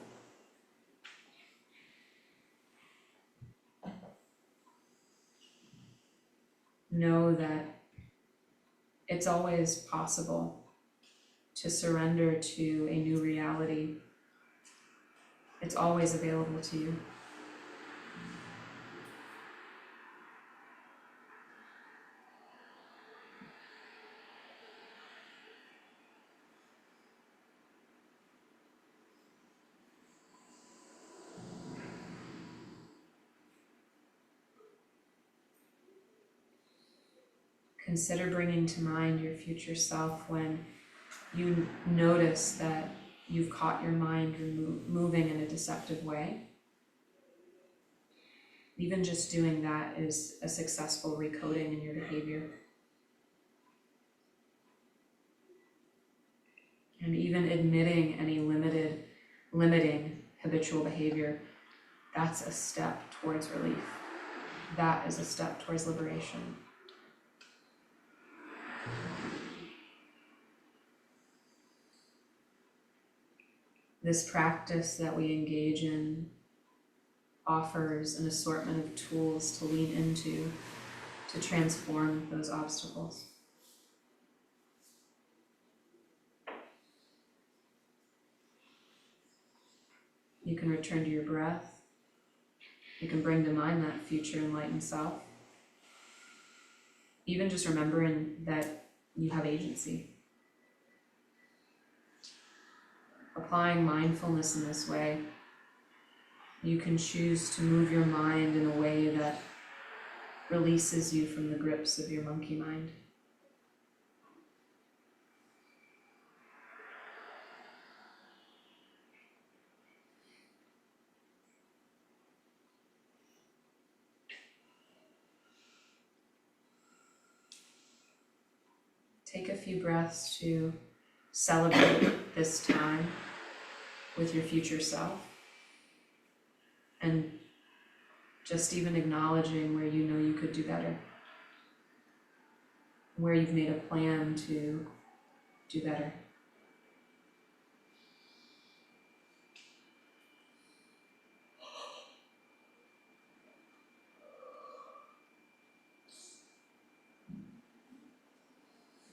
know that it's always possible to surrender to a new reality. It's always available to you. Consider bringing to mind your future self when you notice that you've caught your mind moving in a deceptive way. Even just doing that is a successful recoding in your behavior. And even admitting any limiting habitual behavior, that's a step towards relief. That is a step towards liberation. This practice that we engage in offers an assortment of tools to lean into to transform those obstacles. You can return to your breath. You can bring to mind that future enlightened self. Even just remembering that you have agency. Applying mindfulness in this way, you can choose to move your mind in a way that releases you from the grips of your monkey mind. Take a few breaths to celebrate this time with your future self. And just even acknowledging where you know you could do better. Where you've made a plan to do better.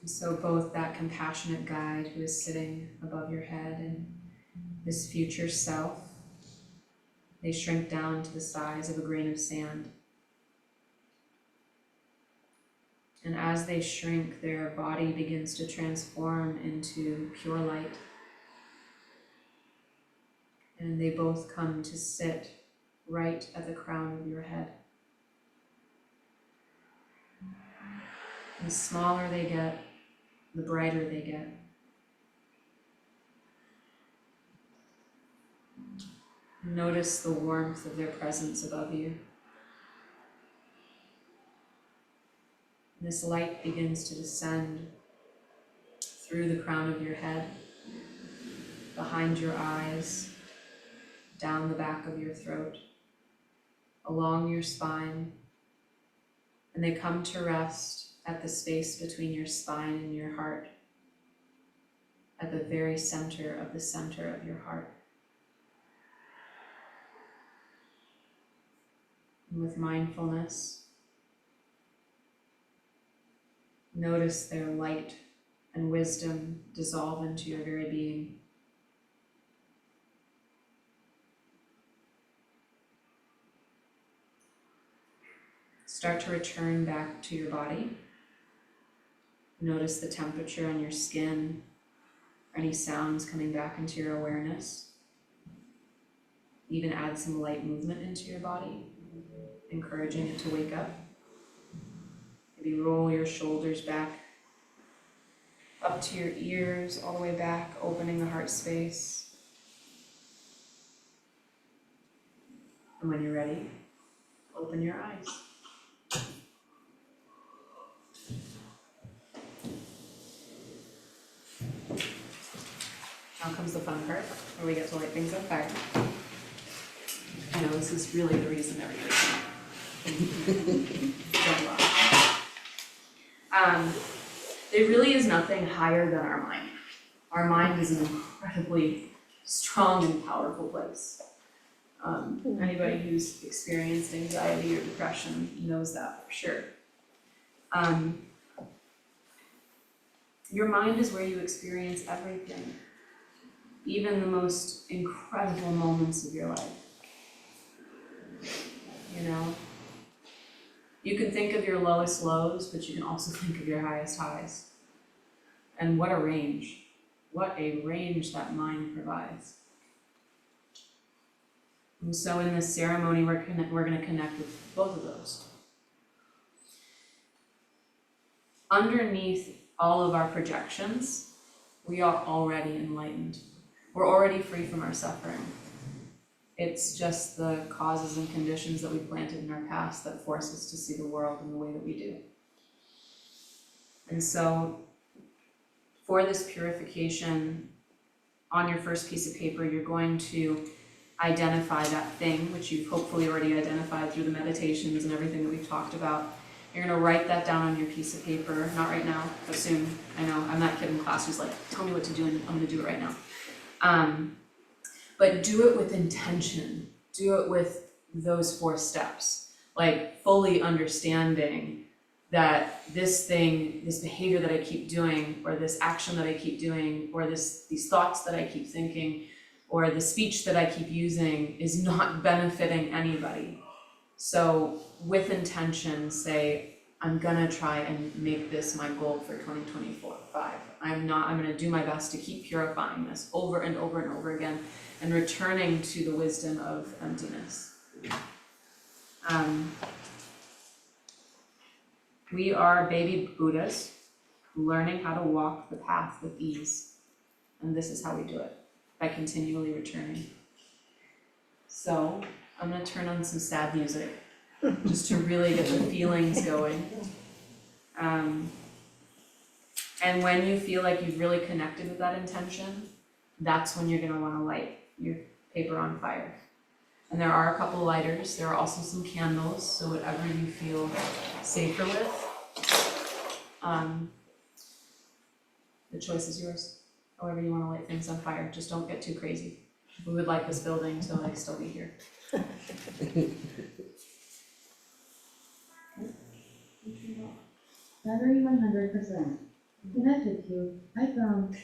And so both that compassionate guide who is sitting above your head and this future self, they shrink down to the size of a grain of sand. And as they shrink, their body begins to transform into pure light. And they both come to sit right at the crown of your head. The smaller they get, the brighter they get. Notice the warmth of their presence above you. This light begins to descend through the crown of your head, behind your eyes, down the back of your throat, along your spine, and they come to rest at the space between your spine and your heart, at the very center of your heart. And with mindfulness, notice their light and wisdom dissolve into your very being. Start to return back to your body. Notice the temperature on your skin, or any sounds coming back into your awareness. Even add some light movement into your body, encouraging it to wake up. Maybe roll your shoulders back up to your ears, all the way back, opening the heart space. And when you're ready, open your eyes. Now comes the fun part, where we get to light things on fire. I know this is really the reason everybody's don't lie. There really is nothing higher than our mind. Our mind is an incredibly strong and powerful place. Anybody who's experienced anxiety or depression knows that for sure. Your mind is where you experience everything, even the most incredible moments of your life. You know? You can think of your lowest lows, but you can also think of your highest highs. And what a range. What a range that mind provides. And so in this ceremony, we're going to connect with both of those. Underneath all of our projections, we are already enlightened. We're already free from our suffering. It's just the causes and conditions that we planted in our past that force us to see the world in the way that we do. And so, for this purification, on your first piece of paper, you're going to identify that thing, which you've hopefully already identified through the meditations and everything that we've talked about. You're gonna write that down on your piece of paper, not right now, but soon. I know, I'm that kid in class who's like, tell me what to do and I'm gonna do it right now. But do it with intention. Do it with those 4 steps. Like fully understanding that this thing, this behavior that I keep doing, or this action that I keep doing, or these thoughts that I keep thinking, or the speech that I keep using is not benefiting anybody. So with intention, say, I'm gonna try and make this my goal for 2024-5. I'm gonna do my best to keep purifying this over and over and over again and returning to the wisdom of emptiness. We are baby Buddhas learning how to walk the path with ease. And this is how we do it, by continually returning. So I'm gonna turn on some sad music just to really get the feelings going. And when you feel like you've really connected with that intention, that's when you're gonna wanna light your paper on fire. And there are a couple lighters, there are also some candles, so whatever you feel safer with. The choice is yours, however you wanna light things on fire, just don't get too crazy. We would like this building to like still be here. Battery 100%. Connected to iPhone.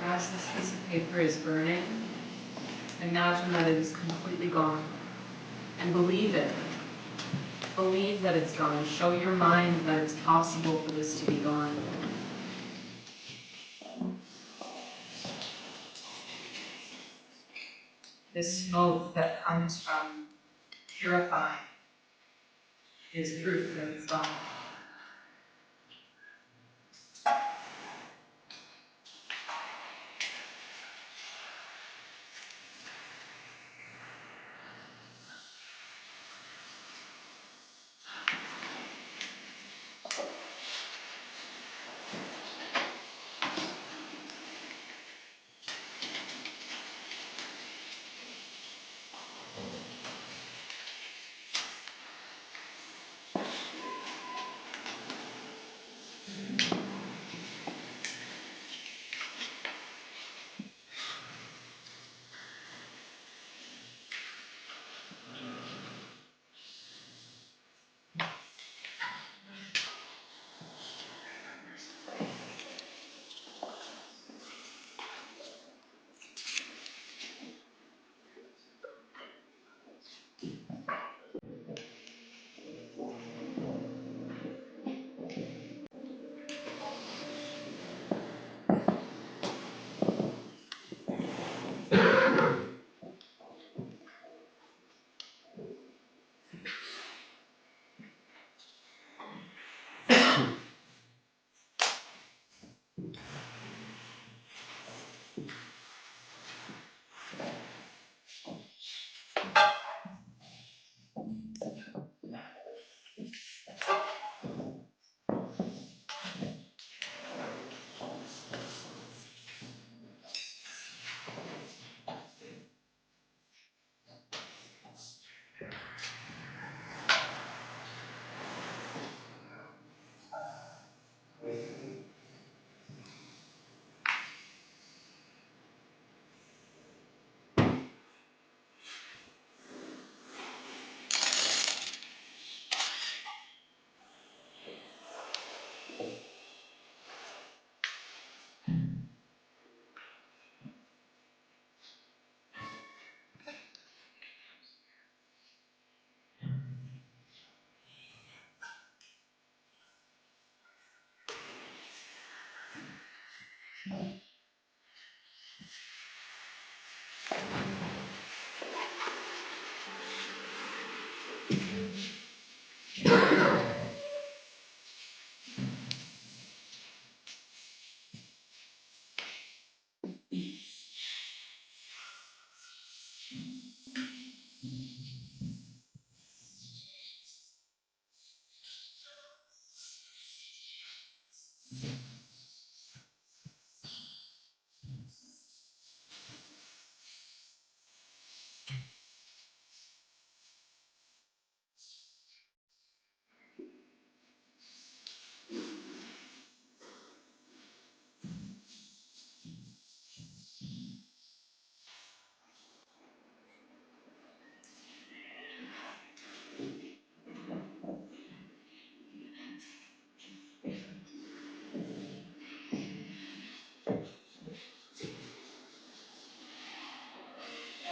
As this piece of paper is burning, imagine that it is completely gone. And believe it. Believe that it's gone. Show your mind that it's possible for this to be gone. This smoke that comes from purifying is proof that it's gone.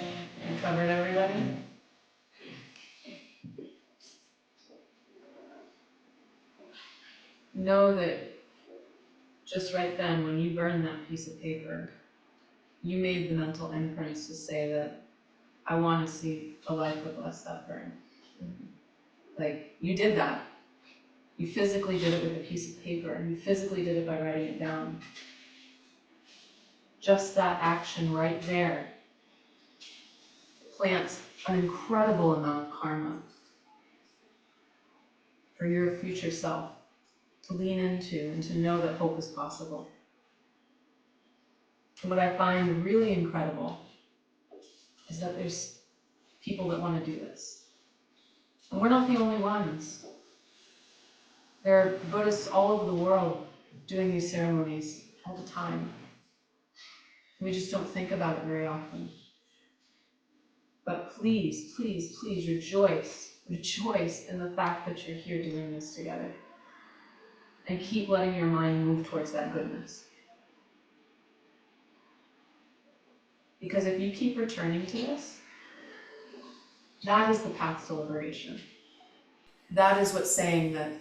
You covered everybody? Know that just right then, when you burned that piece of paper, you made the mental inference to say that I want to see a life with less suffering. Like, you did that. You physically did it with a piece of paper, and you physically did it by writing it down. Just that action right there plants an incredible amount of karma for your future self to lean into and to know that hope is possible. And what I find really incredible is that there's people that want to do this. And we're not the only ones. There are Buddhists all over the world doing these ceremonies all the time. We just don't think about it very often. But please, please, please rejoice in the fact that you're here doing this together. And keep letting your mind move towards that goodness. Because if you keep returning to this, that is the path to liberation. That is what's saying that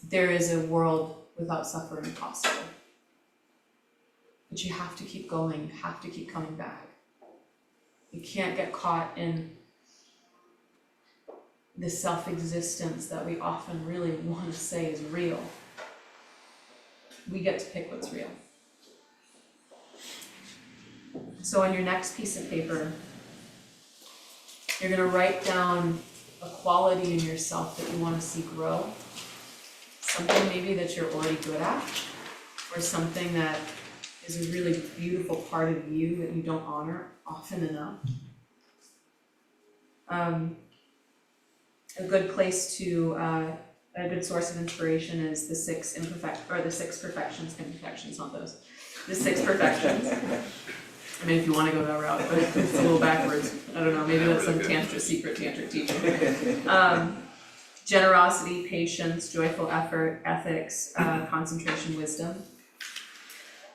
there is a world without suffering possible. But you have to keep going, you have to keep coming back. You can't get caught in the self-existence that we often really want to say is real. We get to pick what's real. So on your next piece of paper, you're going to write down a quality in yourself that you want to see grow. Something maybe that you're already good at, or something that is a really beautiful part of you that you don't honor often enough. A good place to, a good source of inspiration is the six perfections, not those. The six perfections. I mean, if you want to go that route, but it's a little backwards. I don't know, maybe that's some secret tantric teaching. Generosity, patience, joyful effort, ethics, concentration, wisdom.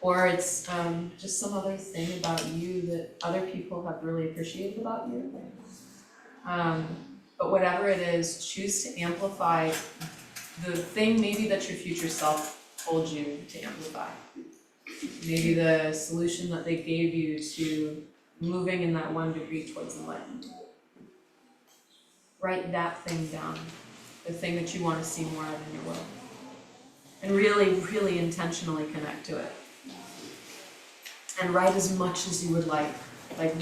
Or it's just some other thing about you that other people have really appreciated about you. But whatever it is, choose to amplify the thing maybe that your future self told you to amplify. Maybe the solution that they gave you to moving in that 1 degree towards enlightenment. Write that thing down, the thing that you want to see more of in your world. And really, really intentionally connect to it. And write as much as you would like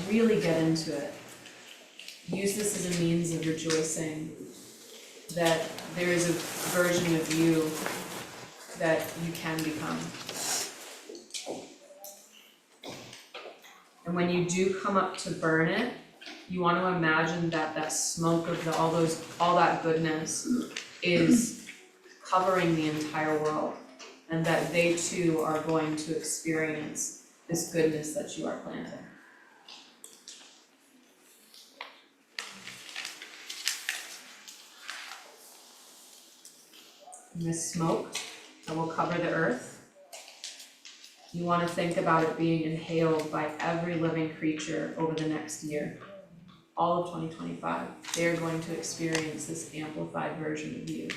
really get into it. Use this as a means of rejoicing that there is a version of you that you can become. And when you do come up to burn it, you want to imagine that that smoke of all that goodness is covering the entire world, and that they too are going to experience this goodness that you are planting. And this smoke that will cover the earth, you want to think about it being inhaled by every living creature over the next year. All of 2025, they are going to experience this amplified version of you.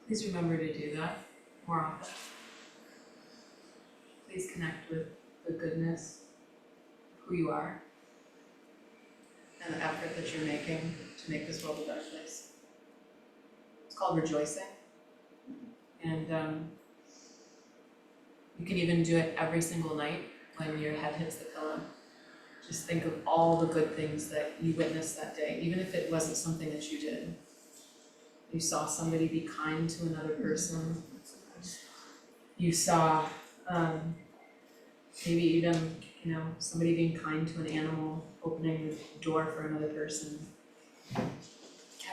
Please remember to do that more often. Please connect with the goodness of who you are and the effort that you're making to make this world a better place. It's called rejoicing. And you can even do it every single night when your head hits the pillow. Just think of all the good things that you witnessed that day, even if it wasn't something that you did. You saw somebody be kind to another person. You saw maybe even, somebody being kind to an animal, opening the door for another person.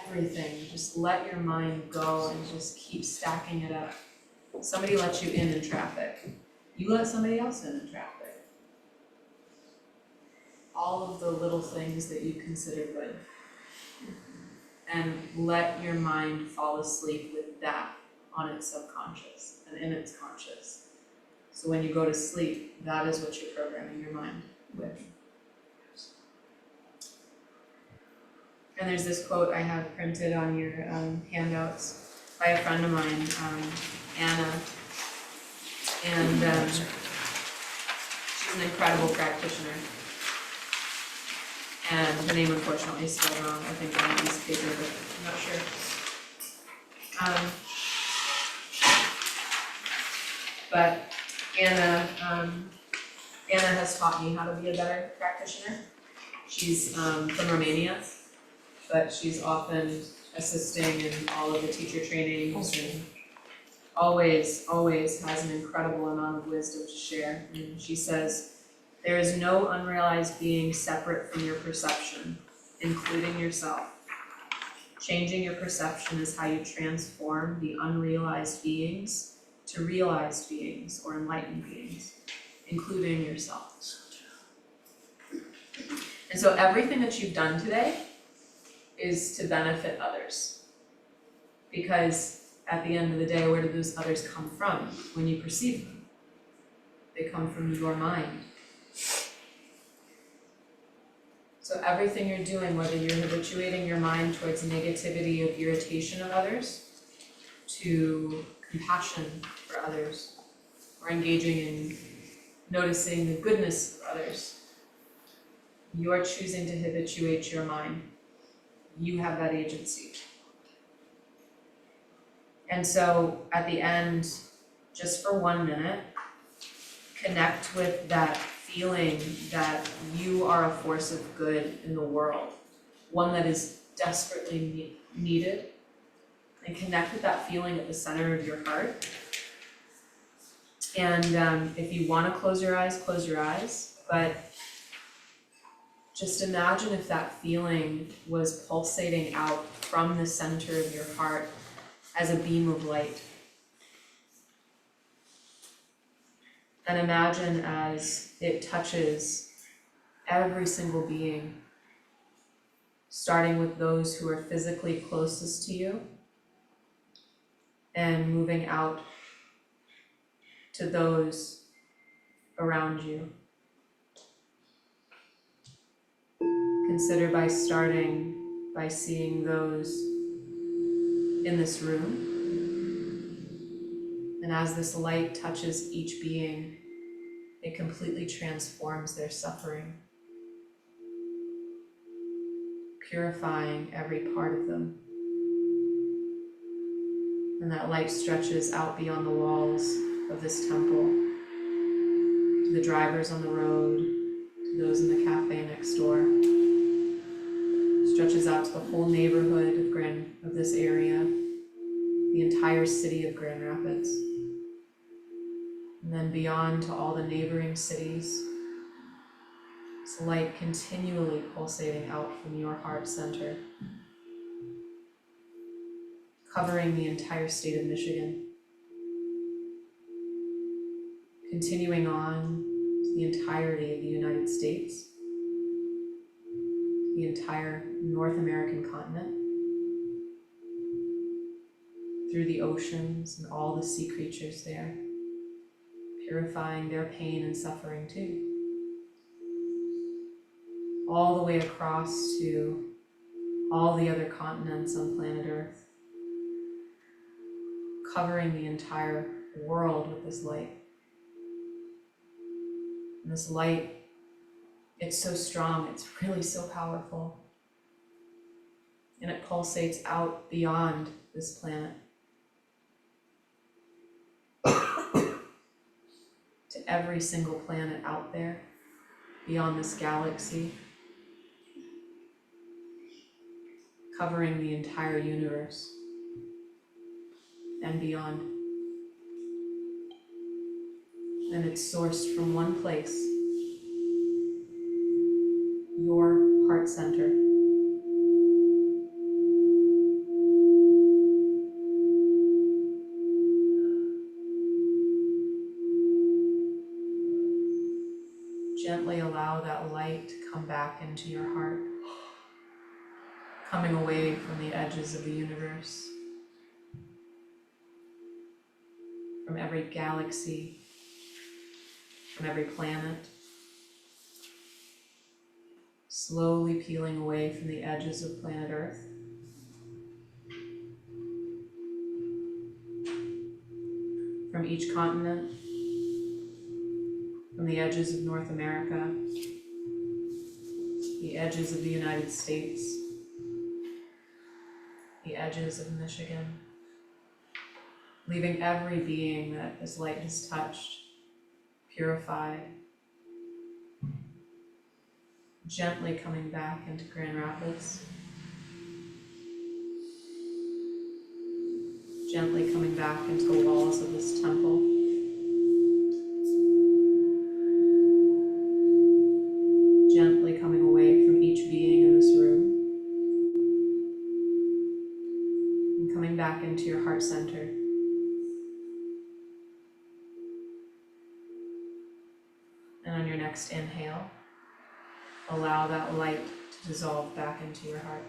Everything, just let your mind go and just keep stacking it up. Somebody let you in traffic. You let somebody else in traffic. All of the little things that you consider good. And let your mind fall asleep with that on its subconscious and in its conscious. So when you go to sleep, that is what you're programming your mind with. And there's this quote I have printed on your handouts by a friend of mine, Anna. And she's an incredible practitioner. And her name unfortunately is spelled wrong, I think on a piece of paper, but I'm not sure. But Anna has taught me how to be a better practitioner. She's from Romania, but she's often assisting in all of the teacher trainings and always has an incredible amount of wisdom to share. And she says, there is no unrealized being separate from your perception, including yourself. Changing your perception is how you transform the unrealized beings to realized beings or enlightened beings, including yourself. And so everything that you've done today is to benefit others. Because at the end of the day, where do those others come from when you perceive them? They come from your mind. So everything you're doing, whether you're habituating your mind towards negativity of irritation of others, to compassion for others, or engaging in noticing the goodness of others, you're choosing to habituate your mind. You have that agency. And so at the end, just for 1 minute, connect with that feeling that you are a force of good in the world, one that is desperately needed, and connect with that feeling at the center of your heart. And if you want to close your eyes, but just imagine if that feeling was pulsating out from the center of your heart as a beam of light. And imagine as it touches every single being, starting with those who are physically closest to you and moving out to those around you. Consider by starting by seeing those in this room. And as this light touches each being, it completely transforms their suffering, purifying every part of them. And that light stretches out beyond the walls of this temple, to the drivers on the road, to those in the cafe next door. Stretches out to the whole neighborhood of this area, the entire city of Grand Rapids. And then beyond to all the neighboring cities. This light continually pulsating out from your heart center, covering the entire state of Michigan, continuing on to the entirety of the United States, the entire North American continent, through the oceans and all the sea creatures there, purifying their pain and suffering too. All the way across to all the other continents on planet Earth, covering the entire world with this light. And this light, it's so strong, it's really so powerful. And it pulsates out beyond this planet to every single planet out there, beyond this galaxy, covering the entire universe and beyond. And it's sourced from one place, your heart center. Gently allow that light to come back into your heart, coming away from the edges of the universe, from every galaxy, from every planet, slowly peeling away from the edges of planet Earth, from each continent, from the edges of North America, the edges of the United States, the edges of Michigan, leaving every being that this light has touched purified, gently coming back into Grand Rapids, gently coming back into the walls of this temple. Gently coming away from each being in this room and coming back into your heart center. And on your next inhale, allow that light to dissolve back into your heart.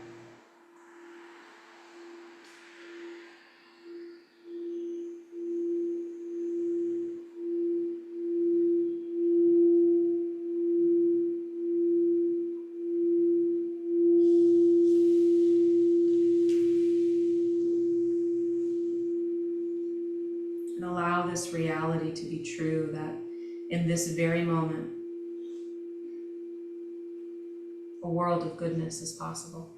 And allow this reality to be true, that in this very moment, a world of goodness is possible.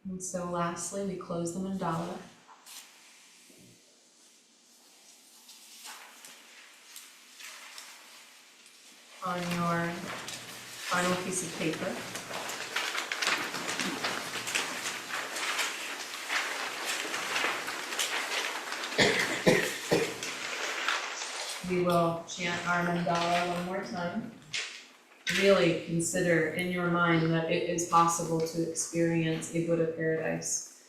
And so lastly, we close the mandala. On your final piece of paper. We will chant our mandala one more time. Really consider in your mind that it is possible to experience a Buddha paradise.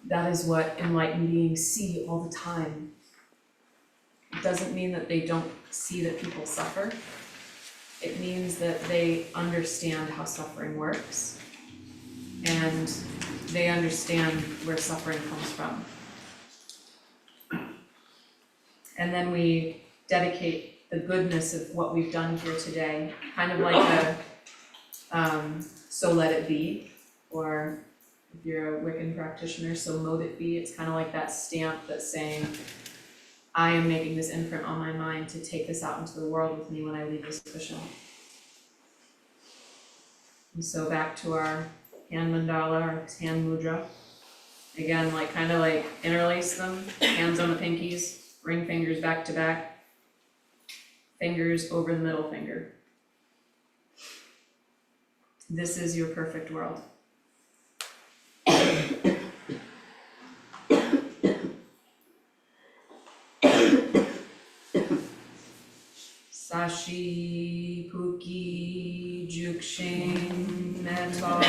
That is what enlightened beings see all the time. It doesn't mean that they don't see that people suffer. It means that they understand how suffering works, and they understand where suffering comes from. And then we dedicate the goodness of what we've done here today, kind of like a so let it be, or if you're a Wiccan practitioner, so mote it be. It's kind of like that stamp that's saying, I am making this imprint on my mind to take this out into the world with me when I leave this cushion. And so back to our hand mandala, our hand mudra. Again, like kind of like interlace them, hands on the pinkies, ring fingers back to back, fingers over the middle finger. This is your perfect world. Sashi Puki Jukshin Metal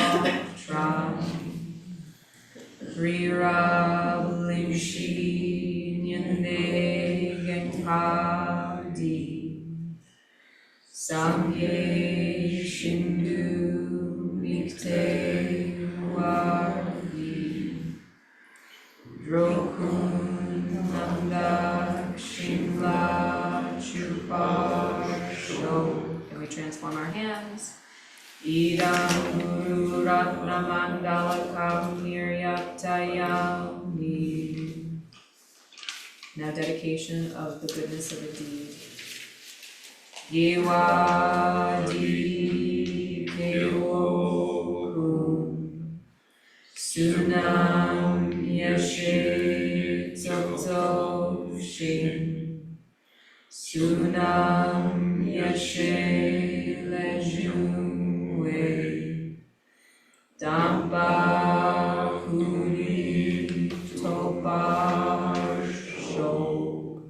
Tra Rira Blimshi Nyande Genpa Di Sangye Shindu Mikte Wardi Drokun Nanda Shingla Chupa Sho. Can we transform our hands? Idam Guru Ratna Mandalakam Niryatayami. Now dedication of the goodness of a deed. Yewadi Kewokum Sunam Yeshe Tzoto Shin Sunam Yeshe Lejumwe Damba Kuni Topa Shok.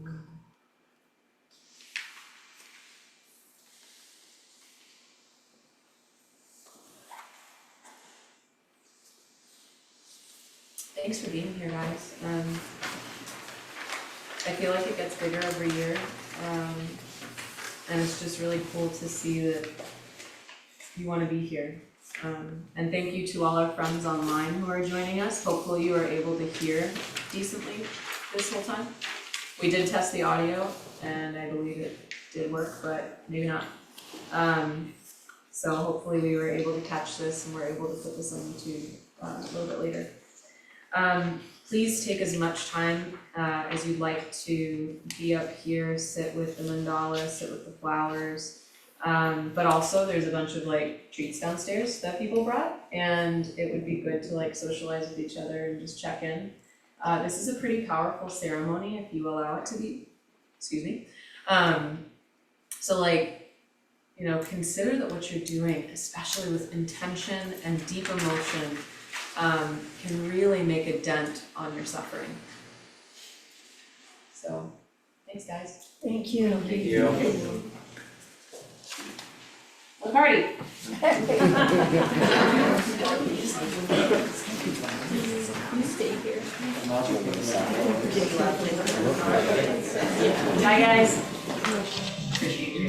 Thanks for being here, guys. I feel like it gets bigger every year, and it's just really cool to see that you want to be here. And thank you to all our friends online who are joining us. Hopefully you are able to hear decently this whole time. We did test the audio, and I believe it did work, but maybe not. So hopefully we were able to catch this and we're able to put this on YouTube a little bit later. Please take as much time as you'd like to be up here, sit with the mandala, sit with the flowers. But also there's a bunch of like treats downstairs that people brought, and it would be good to like socialize with each other and just check in. This is a pretty powerful ceremony if you allow it to be, excuse me. So like, you know, consider that what you're doing, especially with intention and deep emotion, can really make a dent on your suffering. So, thanks guys. Thank you. Thank you. The party. You stay here. Bye guys. Appreciate you.